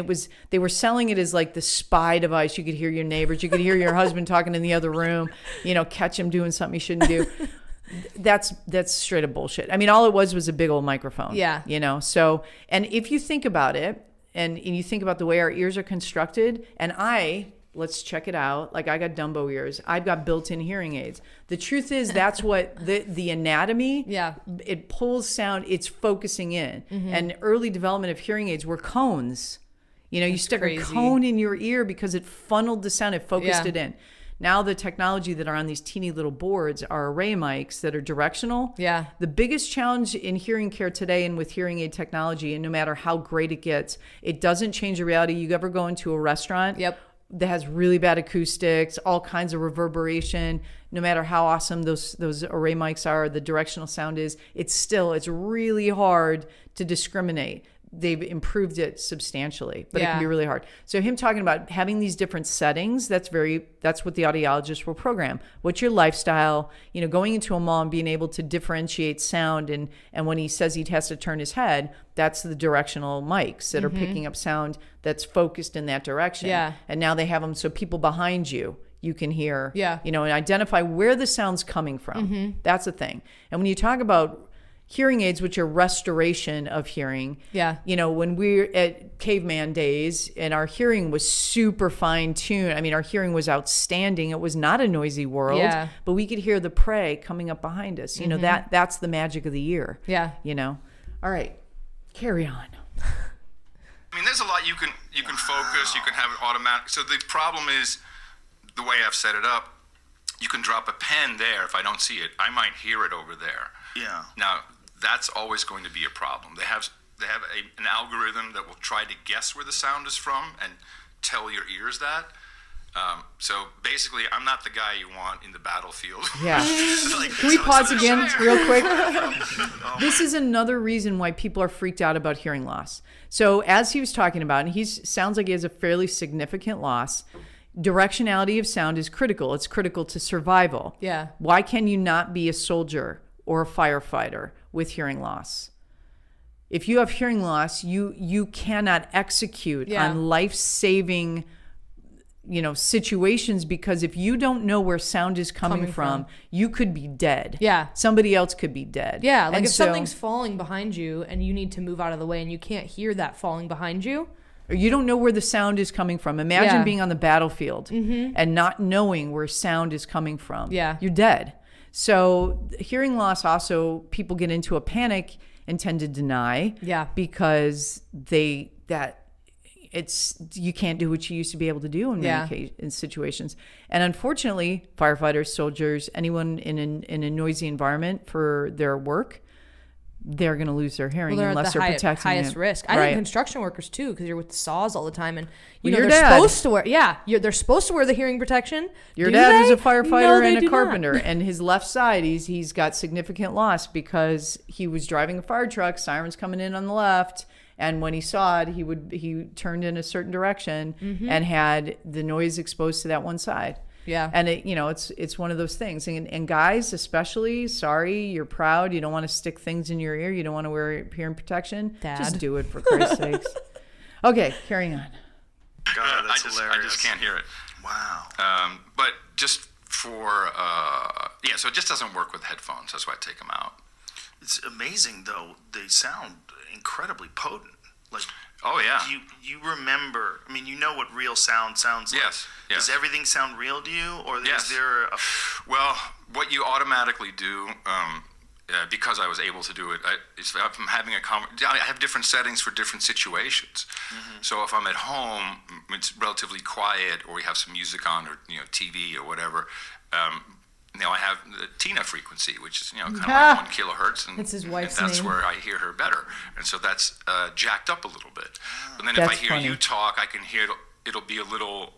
they were selling it as like the spy device. You could hear your neighbors. You could hear your husband talking in the other room, catch him doing something he shouldn't do. That's straight up bullshit. I mean, all it was a big old microphone. Yeah. So, and if you think about it, and you think about the way our ears are constructed, and let's check it out. Like, I got Dumbo ears. I've got built-in hearing aids. The truth is, that's what the anatomy, it pulls sound, it's focusing in. And early development of hearing aids were cones. You stuck a cone in your ear because it funneled the sound, it focused it in. Now the technology that are on these teeny little boards are array mics that are directional. Yeah. The biggest challenge in hearing care today and with hearing aid technology, and no matter how great it gets, it doesn't change the reality. You ever go into a restaurant that has really bad acoustics, all kinds of reverberation, no matter how awesome those array mics are, the directional sound is, it's really hard to discriminate. They've improved it substantially, but it can be really hard. So him talking about having these different settings, that's what the audiologist will program. What's your lifestyle? Going into a mall and being able to differentiate sound, and when he says he has to turn his head, that's the directional mics that are picking up sound that's focused in that direction. Yeah. And now they have them so people behind you can hear, and identify where the sound's coming from. That's the thing. And when you talk about hearing aids, which are restoration of hearing. Yeah. When we're at caveman days and our hearing was super fine tuned. I mean, our hearing was outstanding. It was not a noisy world, but we could hear the prey coming up behind us. That's the magic of the ear. Yeah. All right, carry on. I mean, there's a lot you can focus, you can have it automatic. So the problem is the way I've set it up, you can drop a pen there. If I don't see it, I might hear it over there. Yeah. Now, that's always going to be a problem. They have an algorithm that will try to guess where the sound is from and tell your ears that. So basically, I'm not the guy you want in the battlefield. Yeah. Like, Can we pause again real quick? This my- is another reason why people are freaked out about hearing loss. So as he was talking about, and he sounds like he has a fairly significant loss, directionality of sound is critical. It's critical to survival. Yeah. Why can you not be a soldier or a firefighter with hearing loss? If you have hearing loss, you cannot execute on life-saving situations, because if you don't know where sound is coming from, you could be dead. Yeah. Somebody else could be dead. Yeah, like And if so- something's falling behind you and you need to move out of the way and you can't hear that falling behind you. or you don't know where the sound is coming from. Imagine Yeah. being on the battlefield and not knowing where sound is coming from. Yeah. You're dead. So hearing loss also, people get into a panic and tend to deny. Yeah. Because you can't do what you used to be able to do in many in situations. And unfortunately, firefighters, soldiers, anyone in a noisy environment for their work, they're going to lose their hearing They're unless at the they're protecting highest it. risk. I Right. think construction workers too, because you're with saws all the time, and Well, your they're dad- supposed to wear. Yeah, they're supposed to wear the hearing protection. Your Do dad is they? a firefighter No, they and a do not. carpenter, and his left side, he's got significant loss because he was driving a fire truck, sirens coming in on the left, and when he saw it, he turned in a certain direction and had the noise exposed to that one side. Yeah. And it's one of those things. And guys, especially, sorry, you're proud. You don't want to stick things in your ear. You don't want to wear hearing protection. Dad. Just do it, for Christ's sakes. Okay, carrying on. God, that's I hilarious. just can't hear it. Wow. But just for so it just doesn't work with headphones. That's why I take them out. It's amazing though. They sound incredibly potent. Like, Oh yeah. you remember. I mean, you know what real sound sounds like. Yes, yes. Does everything sound real to you, or Yes. is there a? Well, what you automatically do, because I was able to do it, is if I'm having I have different settings for different situations. So if I'm at home, it's relatively quiet, or we have some music on, or TV or whatever. I have the Tina frequency, which is kind of like 1 kilohertz, and That's his wife's that's name. where I hear her better, and so that's jacked up a little bit. But then if I That's hear funny. you talk, I can hear it'll be a little.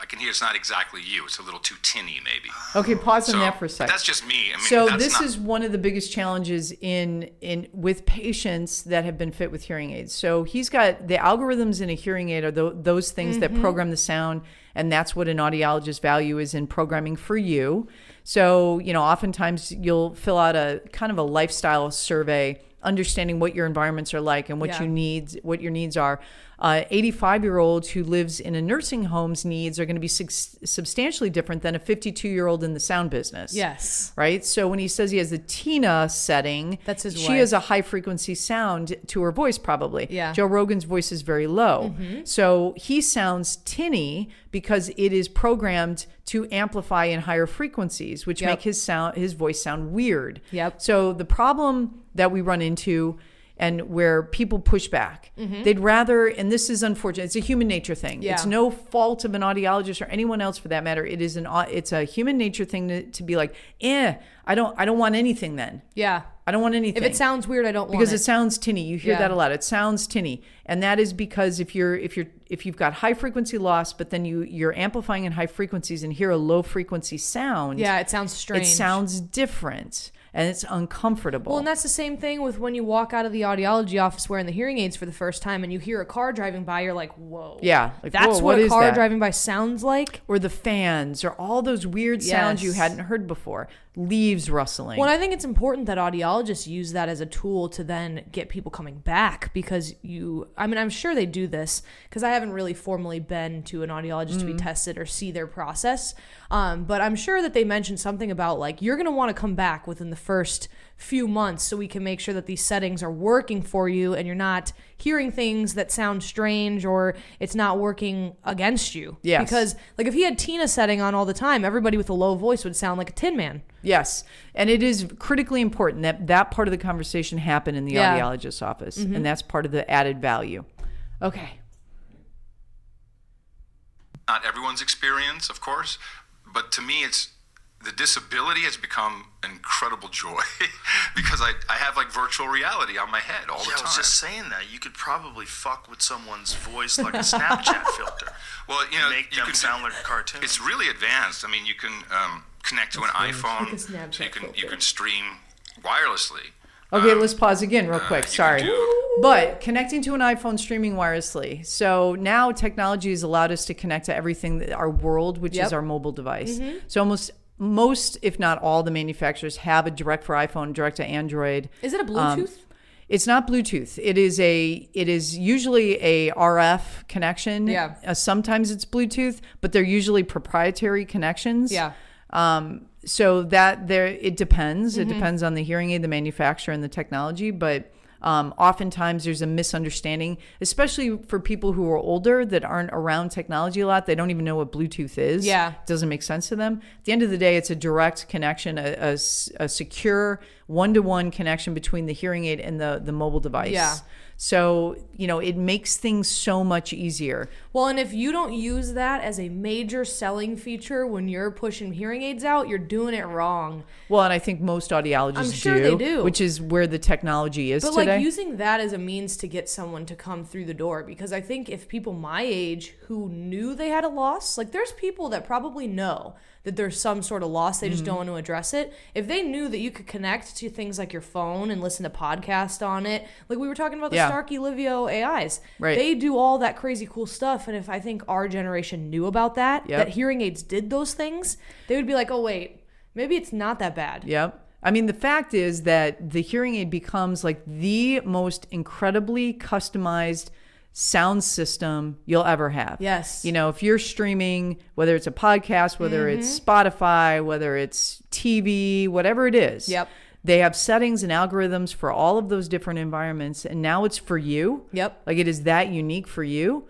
I can hear it's not exactly you; it's a little too tinny, maybe. Okay, pause on So, that for a but second. that's just me. I mean, So that's this not, is one of the biggest challenges in with patients that have been fit with hearing aids. So he's got the algorithms in a hearing aid are those things that program the sound, and that's what an audiologist value is in programming for you. So oftentimes you'll fill out a kind of a lifestyle survey, understanding what your environments are like and what Yeah. what your needs are. 85-year-old who lives in a nursing home's needs are going to be substantially different than a 52-year-old in the sound business. Yes. Right? So when he says he has the Tina setting, That's his she wife. has a high frequency sound to her voice probably. Yeah. Joe Rogan's voice is very low. So he sounds tinny because it is programmed to amplify in higher frequencies, which Yep. make his voice sound weird. Yep. So the problem that we run into and where people push back, they'd rather, and this is unfortunate, it's a human nature thing. Yeah. It's no fault of an audiologist or anyone else for that matter. It's a human nature thing to be like, I don't want anything then. Yeah. I don't want anything. If it sounds weird, I don't want because it. it sounds tinny. You hear Yeah. that a lot. It sounds tinny. And that is because if you've got high frequency loss, but then you're amplifying in high frequencies and hear a low frequency sound. Yeah, it sounds strange. It sounds different and it's uncomfortable. Well, and that's the same thing with when you walk out of the audiology office wearing the hearing aids for the first time and you hear a car driving by, you're like, whoa. Yeah, like, That's whoa, what what a is car that? driving by sounds like. or the fans or all those weird sounds you Yes. hadn't heard before. Leaves rustling. Well, I think it's important that audiologists use that as a tool to then get people coming back because I'm sure they do this because I haven't really formally been to an audiologist to be tested or see their process. But I'm sure that they mentioned something about like, you're going to want to come back within the first few months so we can make sure that these settings are working for you and you're not hearing things that sound strange or it's not working against you. Yes. Because like if he had Tina setting on all the time, everybody with a low voice would sound like a Tin Man. Yes. And it is critically important that part of the conversation happen in the Yeah. audiologist's office. And that's part of the added value. Okay. not everyone's experience, of course, but to me, it's the disability has become an incredible joy because I have like virtual reality on my head all the time. I was just saying that. You could probably fuck with someone's voice like a Snapchat filter. Well, you know, make them sound like a cartoon. It's really advanced. I mean, you can connect to an iPhone, like so you can stream wirelessly. Okay, let's pause again real quick. Sorry. But connecting to an iPhone, streaming wirelessly. So now technology has allowed us to connect to everything, our world, which is our mobile device. So most, if not all, the manufacturers have a direct for iPhone, direct to Android. Is it a Bluetooth? It's not Bluetooth. It is usually a RF connection. Yeah. Sometimes it's Bluetooth, but they're usually proprietary connections. Yeah. So it depends. It depends on the hearing aid, the manufacturer, and the technology. But oftentimes there's a misunderstanding, especially for people who are older that aren't around technology a lot. They don't even know what Bluetooth is. Yeah. It doesn't make sense to them. At the end of the day, it's a direct connection, a secure one-to-one connection between the hearing aid and the mobile device. Yeah. So, it makes things so much easier. Well, and if you don't use that as a major selling feature when you're pushing hearing aids out, you're doing it wrong. Well, and I think most audiologists I'm sure they do. which is where the technology is But today. like using that as a means to get someone to come through the door, because I think if people my age who knew they had a loss, like there's people that probably know that there's some sort of loss, they just don't want to address it. If they knew that you could connect to things like your phone and listen to podcasts on it, like we were talking about the Starkey Livio AIs, Right. They do all that crazy cool stuff. And if I think our generation knew about that hearing aids did those things, they would be like, oh wait, maybe it's not that bad. Yep. I mean, the fact is that the hearing aid becomes like the most incredibly customized sound system you'll ever have. Yes. If you're streaming, whether it's a podcast, whether it's Spotify, whether it's TV, whatever it is. Yep. They have settings and algorithms for all of those different environments. And now it's for you. Yep. Like it is that unique for you.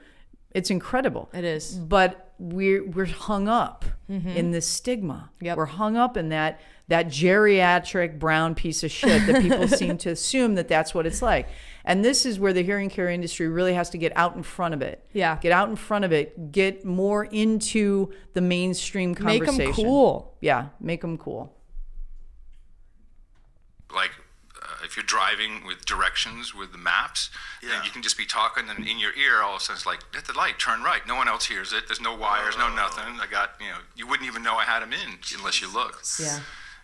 It's incredible. It is. But we're hung up in this stigma. Yep. We're hung up in that geriatric brown piece of shit that people seem to assume that that's what it's like. And this is where the hearing care industry really has to get out in front of it. Yeah. Get out in front of it. Get more into the mainstream conversation. Make them cool. Yeah, make them cool. Like if you're driving with directions with the maps, then you can just be talking, and in your ear, all of a sudden it's like, hit the light, turn right. No one else hears it. There's no wires, no nothing. I got, you wouldn't even know I had them in unless you looked. Yeah.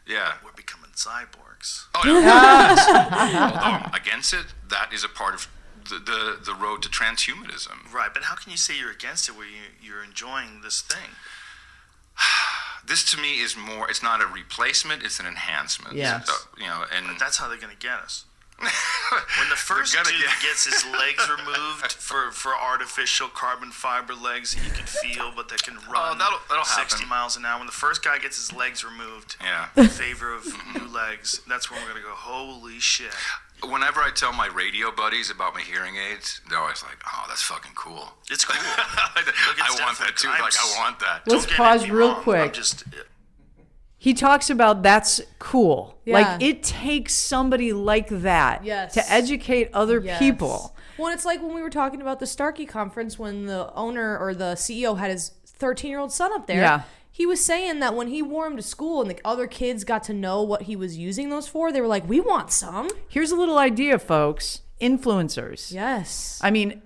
Yeah. We're becoming cyborgs. Oh, yeah. Although I'm against it, that is a part of the road to transhumanism. Right, but how can you say you're against it where you're enjoying this thing? This to me is more, it's not a replacement, it's an enhancement. Yes. And But that's how they're going to get us. When the first dude gets his legs removed for artificial carbon fiber legs that you can feel but that can run that'll 60 happen. miles an hour, when the first guy gets his legs removed Yeah. in favor of new legs, that's when we're going to go, holy shit. Whenever I tell my radio buddies about my hearing aids, they're always like, "Oh, that's fucking cool." It's cool. I want that too. Like, I want that. Let's Don't get pause me real wrong, quick. I'm just, He talks about that's cool. Yeah. Like it takes somebody like that Yes. to educate other Yes. people. Well, it's like when we were talking about the Starkey conference when the owner or the CEO had his 13-year-old son up there. Yeah. He was saying that when he wore him to school and the other kids got to know what he was using those for, they were like, we want some. Here's a little idea, folks. Influencers. Yes. I mean,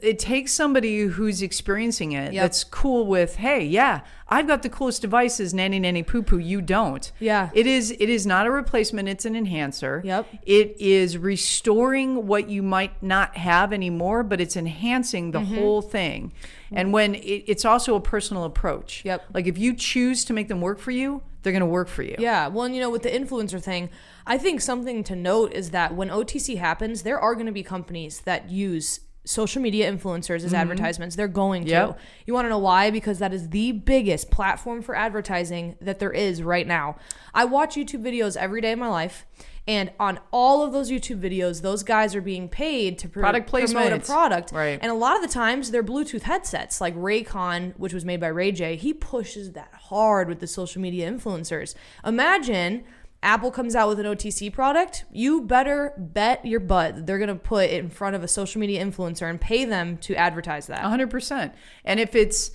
it takes somebody who's experiencing it Yep. that's cool with, hey, yeah, I've got the coolest devices, nanny nanny poo poo, you don't. Yeah. It is not a replacement, it's an enhancer. Yep. It is restoring what you might not have anymore, but it's enhancing the whole thing. And when it's also a personal approach. Yep. Like if you choose to make them work for you, they're going to work for you. Yeah. Well, and, with the influencer thing, I think something to note is that when OTC happens, there are going to be companies that use social media influencers as advertisements. They're going to. Yep. You want to know why? Because that is the biggest platform for advertising that there is right now. I watch YouTube videos every day of my life. And on all of those YouTube videos, those guys are being paid to Product promote a placement. product. Right. And a lot of the times, they're Bluetooth headsets. Like Raycon, which was made by Ray J, he pushes that hard with the social media influencers. Imagine Apple comes out with an OTC product. You better bet your butt they're going to put it in front of a social media influencer and pay them to advertise that. 100%. And if it's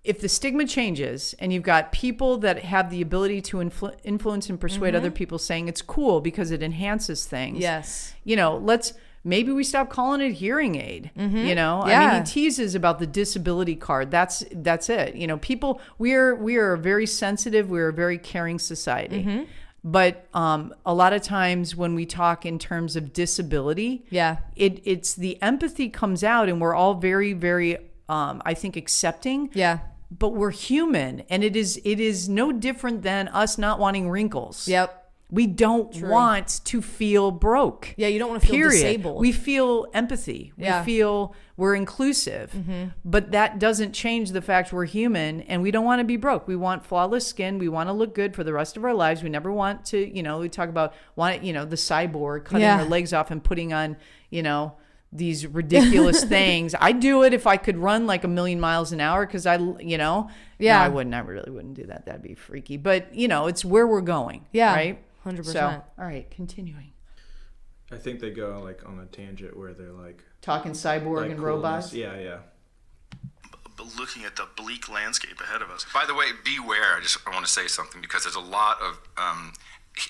if the stigma changes and you've got people that have the ability to influence and persuade other people saying it's cool because it enhances things. Yes. Maybe we stop calling it hearing aid. I mean, he teases about the disability card. That's it. People, we are a very sensitive, we're a very caring society. But a lot of times when we talk in terms of disability, it's the empathy comes out, and we're all very, very, I think, accepting. Yeah. But we're human, and it is no different than us not wanting wrinkles. Yep. We don't want to feel broke. Yeah, you don't want to feel disabled. We feel empathy. Yeah. We feel we're inclusive. But that doesn't change the fact we're human, and we don't want to be broke. We want flawless skin. We want to look good for the rest of our lives. We never want to, we talk about the cyborg cutting our legs off and putting on, these ridiculous things. I'd do it if I could run like 1,000,000 miles an hour because No, I wouldn't. I really wouldn't do that. That'd be freaky. But, it's where we're going. Yeah. Right? 100%. So, all right, continuing. I think they go like on a tangent where they're like talking cyborg and coolness. robots. Yeah. But looking at the bleak landscape ahead of us. By the way, beware. I want to say something because there's a lot of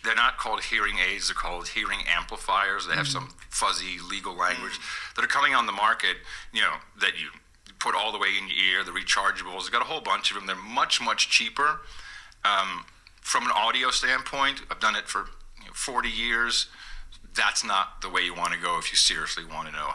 they're not called hearing aids, they're called hearing amplifiers. They have some fuzzy legal language that are coming on the market, that you put all the way in your ear, the rechargeables. They've got a whole bunch of them. They're much, much cheaper. From an audio standpoint, I've done it for 40 years. That's not the way you want to go if you seriously want to know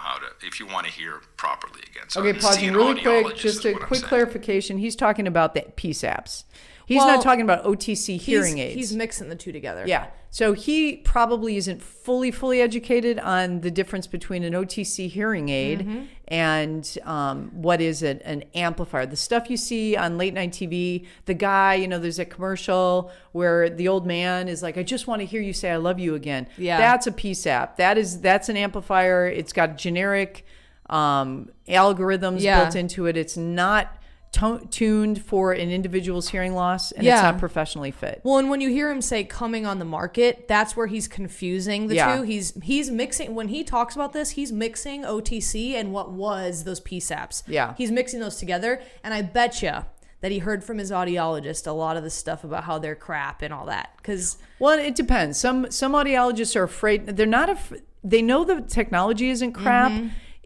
if you want to hear properly again. So Okay, pausing really quick, just a quick clarification. He's talking about the PSAPs. He's not talking about OTC hearing aids. He's mixing the two together. Yeah. So he probably isn't fully educated on the difference between an OTC hearing aid and what is an amplifier. The stuff you see on late night TV, the guy, there's a commercial where the old man is like, I just want to hear you say I love you again. Yeah. That's a PSAP. That's an amplifier. It's got generic algorithms built into it. It's not tuned for an individual's hearing loss, and it's not professionally fit. Well, and when you hear him say coming on the market, that's where he's confusing the two. He's mixing, when he talks about this, he's mixing OTC and what was those PSAPs. Yeah. He's mixing those together, and I bet you that he heard from his audiologist a lot of the stuff about how they're crap and all that. Well, it depends. Some audiologists are afraid. They're not they know the technology isn't crap.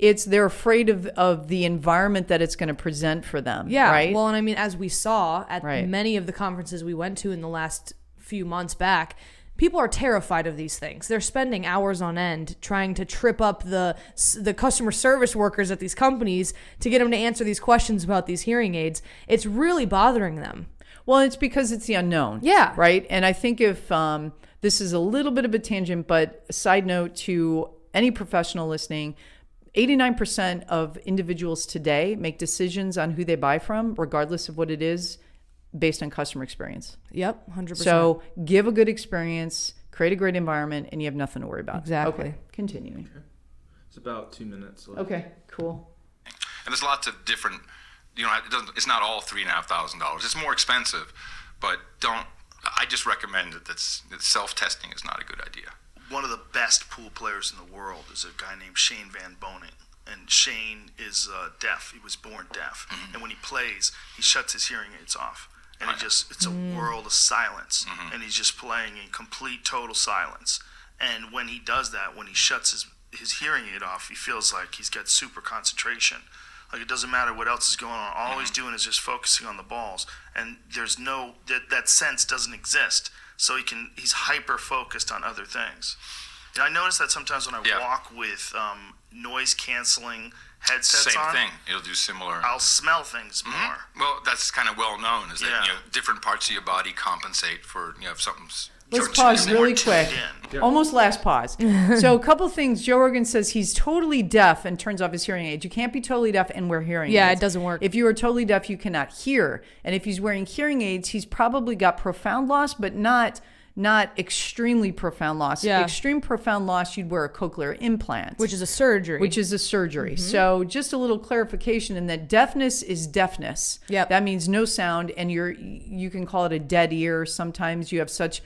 They're afraid of the environment that it's going to present for them. Yeah. Right. Well, and I mean, as we saw at many of the conferences we went to in the last few months back, people are terrified of these things. They're spending hours on end trying to trip up the customer service workers at these companies to get them to answer these questions about these hearing aids. It's really bothering them. Well, it's because it's the unknown. Yeah. Right. And I think if this is a little bit of a tangent, but a side note to any professional listening, 89% of individuals today make decisions on who they buy from, regardless of what it is, based on customer experience. Yep, 100%. So give a good experience, create a great environment, and you have nothing to worry about. Exactly. Okay, continuing. Okay. It's about 2 minutes left. Okay, cool. And there's lots of different, it's not all $3,500. It's more expensive, but I just recommend that self-testing is not a good idea. One of the best pool players in the world is a guy named Shane Van Boning. And Shane is deaf. He was born deaf. And when he plays, he shuts his hearing aids off. And it's a world of silence. And he's just playing in complete, total silence. And when he does that, when he shuts his hearing aid off, he feels like he's got super concentration. Like it doesn't matter what else is going on. All he's doing is just focusing on the balls. And there's that sense doesn't exist. So he's hyper focused on other things. And I notice that sometimes when I walk with noise canceling headsets Same on. thing. It'll do similar. I'll smell things more. Well, that's kind of well known, is that different parts of your body compensate for if something's. Let's pause really quick. Almost last pause. So a couple things. Joe Rogan says he's totally deaf and turns off his hearing aids. You can't be totally deaf and wear hearing aids. Yeah, it doesn't work. If you are totally deaf, you cannot hear. And if he's wearing hearing aids, he's probably got profound loss, but not extremely profound loss. Yeah. Extreme profound loss, you'd wear a cochlear implant. Which is a surgery. So just a little clarification in that deafness is deafness. Yep. That means no sound, and you can call it a dead ear. Sometimes you have such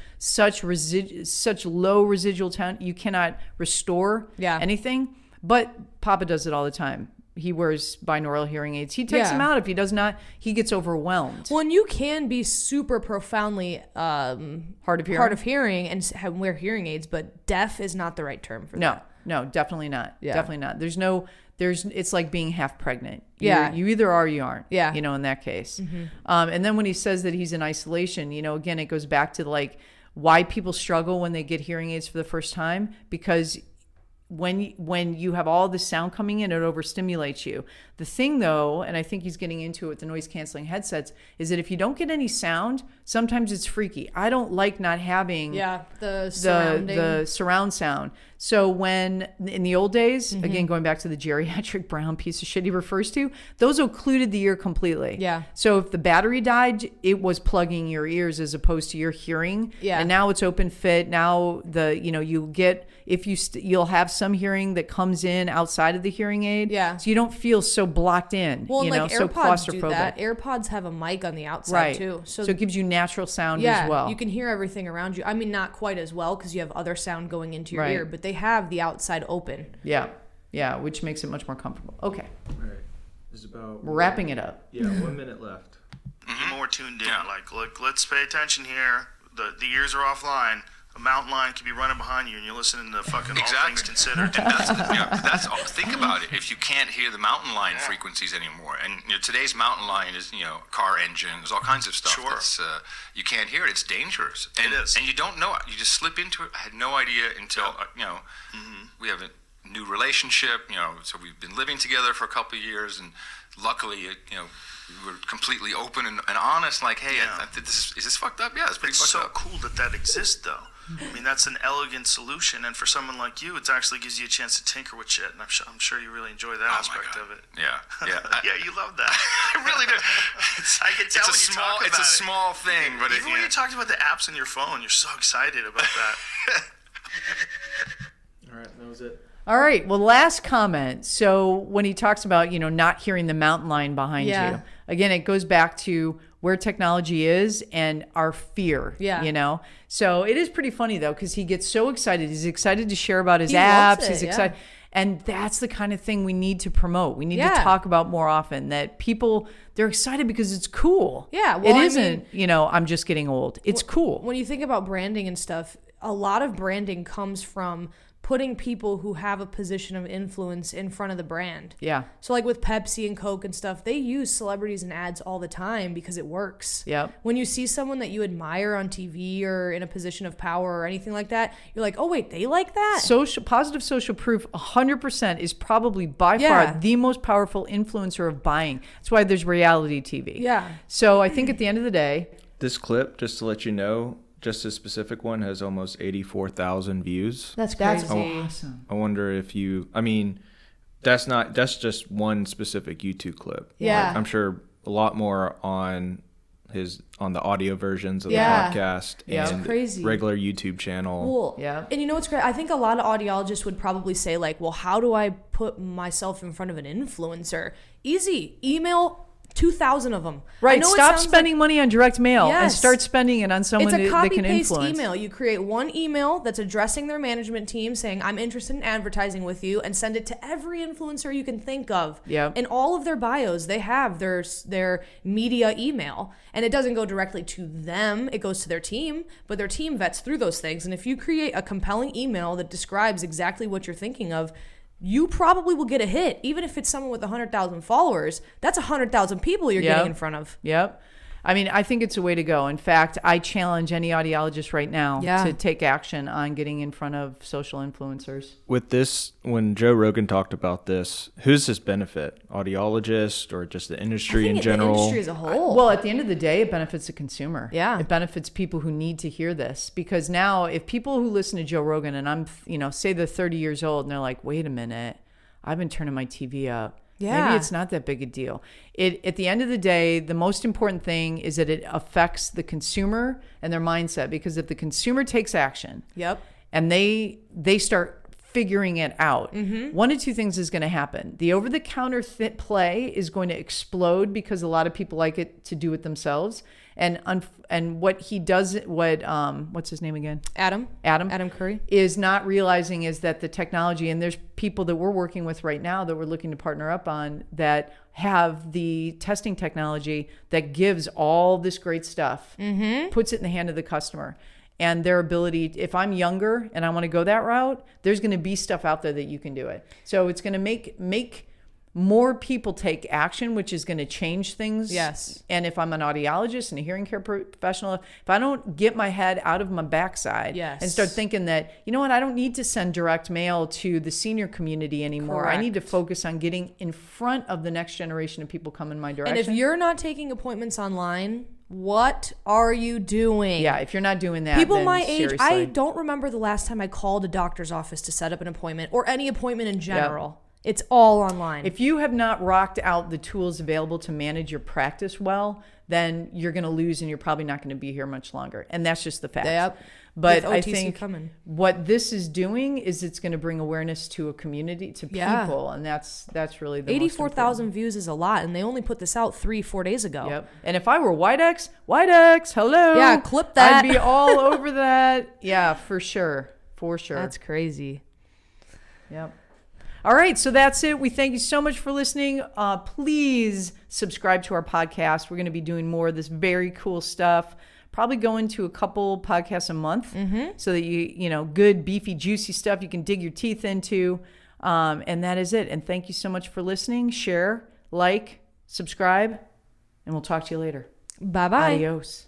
low residual tone, you cannot restore anything. But Papa does it all the time. he wears binaural hearing aids. He takes them out. If he does not, he gets overwhelmed. Well, and you can be super profoundly Hard of hearing and wear hearing aids, but deaf is not the right term for that. No, definitely not. Yeah. Definitely not. It's like being half pregnant. Yeah. You either are or you aren't. Yeah. In that case. And then when he says that he's in isolation, again, it goes back to like why people struggle when they get hearing aids for the first time, because when you have all this sound coming in, it overstimulates you. The thing though, and I think he's getting into it with the noise canceling headsets, is that if you don't get any sound, sometimes it's freaky. I don't like not having the surround sound. So when in the old days, again, going back to the geriatric brown piece of shit he refers to, those occluded the ear completely. Yeah. So if the battery died, it was plugging your ears as opposed to your hearing. Yeah. And now it's open fit. Now you'll get, if you'll have some hearing that comes in outside of the hearing aid. Yeah. So you don't feel so blocked in. Well, like so AirPods do claustrophobic. that. AirPods have a mic on the outside Right. too. So it gives you natural sound as well. You can hear everything around you. I mean, not quite as well because you have other sound going into your Right. ear, but they have the outside open. Yeah, which makes it much more comfortable. Okay, All right. This is about we're wrapping it up. Yeah, 1 minute left. Be more tuned in. Like, look, let's pay attention here. The ears are offline. A mountain lion could be running behind you, and you're listening to fucking All Things Considered. That's all. Think about it. If you can't hear the mountain lion frequencies anymore, and today's mountain lion is car engines, all kinds of stuff. Sure. That's, you can't hear it. It's dangerous. And, It is. And you don't know it. You just slip into it. I had no idea until we have a new relationship. So we've been living together for a couple of years, and luckily, we were completely open and honest. Like, hey, is this fucked up? Yeah, it's pretty It's fucked so up. cool that exists, though. I mean, that's an elegant solution, and for someone like you, it actually gives you a chance to tinker with shit, and I'm sure you really enjoy that aspect of it. Yeah. Yeah, you love that. I really do. I can tell when you talk about It's a it. small thing, but Even when you talked about the apps on your phone, you're so excited about that. All right, that was it. All right. Well, last comment. So when he talks about, not hearing the mountain lion behind you, again, it goes back to where technology is and our fear, So it is pretty funny though, because he gets so excited. He's excited to share about his He apps. loves it, He's excited. And that's the kind of thing we need to promote. We need to talk about more often, that people, they're excited because it's cool. Yeah. Well, it isn't, I'm just getting old. It's cool. When you think about branding and stuff, a lot of branding comes from putting people who have a position of influence in front of the brand. Yeah. So like with Pepsi and Coke and stuff, they use celebrities in ads all the time because it works. Yep. When you see someone that you admire on TV or in a position of power or anything like that, you're like, oh wait, they like that? Positive social proof 100% is probably by far the most powerful influencer of buying. That's why there's reality TV. Yeah. So I think at the end of the day, This clip, just to let you know, just a specific one has almost 84,000 views. That's crazy. awesome. I wonder if that's just one specific YouTube clip. Yeah. Like, I'm sure a lot more on the audio versions of the Yeah. podcast Yeah. and It's crazy. regular YouTube channel. Cool. Yeah. And you know what's great? I think a lot of audiologists would probably say like, well, how do I put myself in front of an influencer? Easy. Email 2,000 of them. I right, know it stop sounds spending money on direct mail and Yes. start spending it on someone It's a that copy can paste influence. email. You create one email that's addressing their management team saying, I'm interested in advertising with you, and send it to every influencer you can think of. Yep. In all of their bios, they have their media email, and it doesn't go directly to them. It goes to their team, but their team vets through those things. And if you create a compelling email that describes exactly what you're thinking of, you probably will get a hit. Even if it's someone with 100,000 followers, that's 100,000 people you're getting in front of. Yep. I mean, I think it's a way to go. In fact, I challenge any audiologist right now to take action on getting in front of social influencers. With this, when Joe Rogan talked about this, who's this benefit? Audiologists or just the industry in general? The industry as a whole. Well, at the end of the day, it benefits the consumer. Yeah. It benefits people who need to hear this, because now if people who listen to Joe Rogan, and I'm, say they're 30 years old and they're like, wait a minute, I've been turning my TV up. Yeah. Maybe it's not that big a deal. At the end of the day, the most important thing is that it affects the consumer and their mindset, because if the consumer takes action Yep. and they start figuring it out. One of two things is going to happen. The over-the-counter play is going to explode because a lot of people like it to do it themselves. And what he does, what's his name again? Adam Curry is not realizing is that the technology, and there's people that we're working with right now that we're looking to partner up on that have the testing technology that gives all this great stuff, puts it in the hand of the customer. And their ability, if I'm younger and I want to go that route, there's going to be stuff out there that you can do it. So it's going to make more people take action, which is going to change things. Yes. And if I'm an audiologist and a hearing care professional, if I don't get my head out of my backside and start thinking that, you know what, I don't need to send direct mail to the senior community anymore. Correct. I need to focus on getting in front of the next generation of people coming my direction. And if you're not taking appointments online, what are you doing? Yeah, if you're not doing that, people then my age, seriously. I don't remember the last time I called a doctor's office to set up an appointment or any appointment in general. It's all online. If you have not rocked out the tools available to manage your practice well, then you're going to lose and you're probably not going to be here much longer. And that's just the fact. Yep. But With I OTC think coming. what this is doing is it's going to bring awareness to a community, to people. And that's really the 84,000 views is a lot. And they only put this out 3-4 days ago. Yep. And if I were Widex, hello. Yeah, clip that. I'd be all over that. Yeah, for sure. For sure. That's crazy. Yep. All right, so that's it. We thank you so much for listening. Please subscribe to our podcast. We're going to be doing more of this very cool stuff. Probably going to a couple podcasts a month, so that you know, good, beefy, juicy stuff you can dig your teeth into. And that is it. And thank you so much for listening. Share, like, subscribe, and we'll talk to you later. Bye-bye. Adios.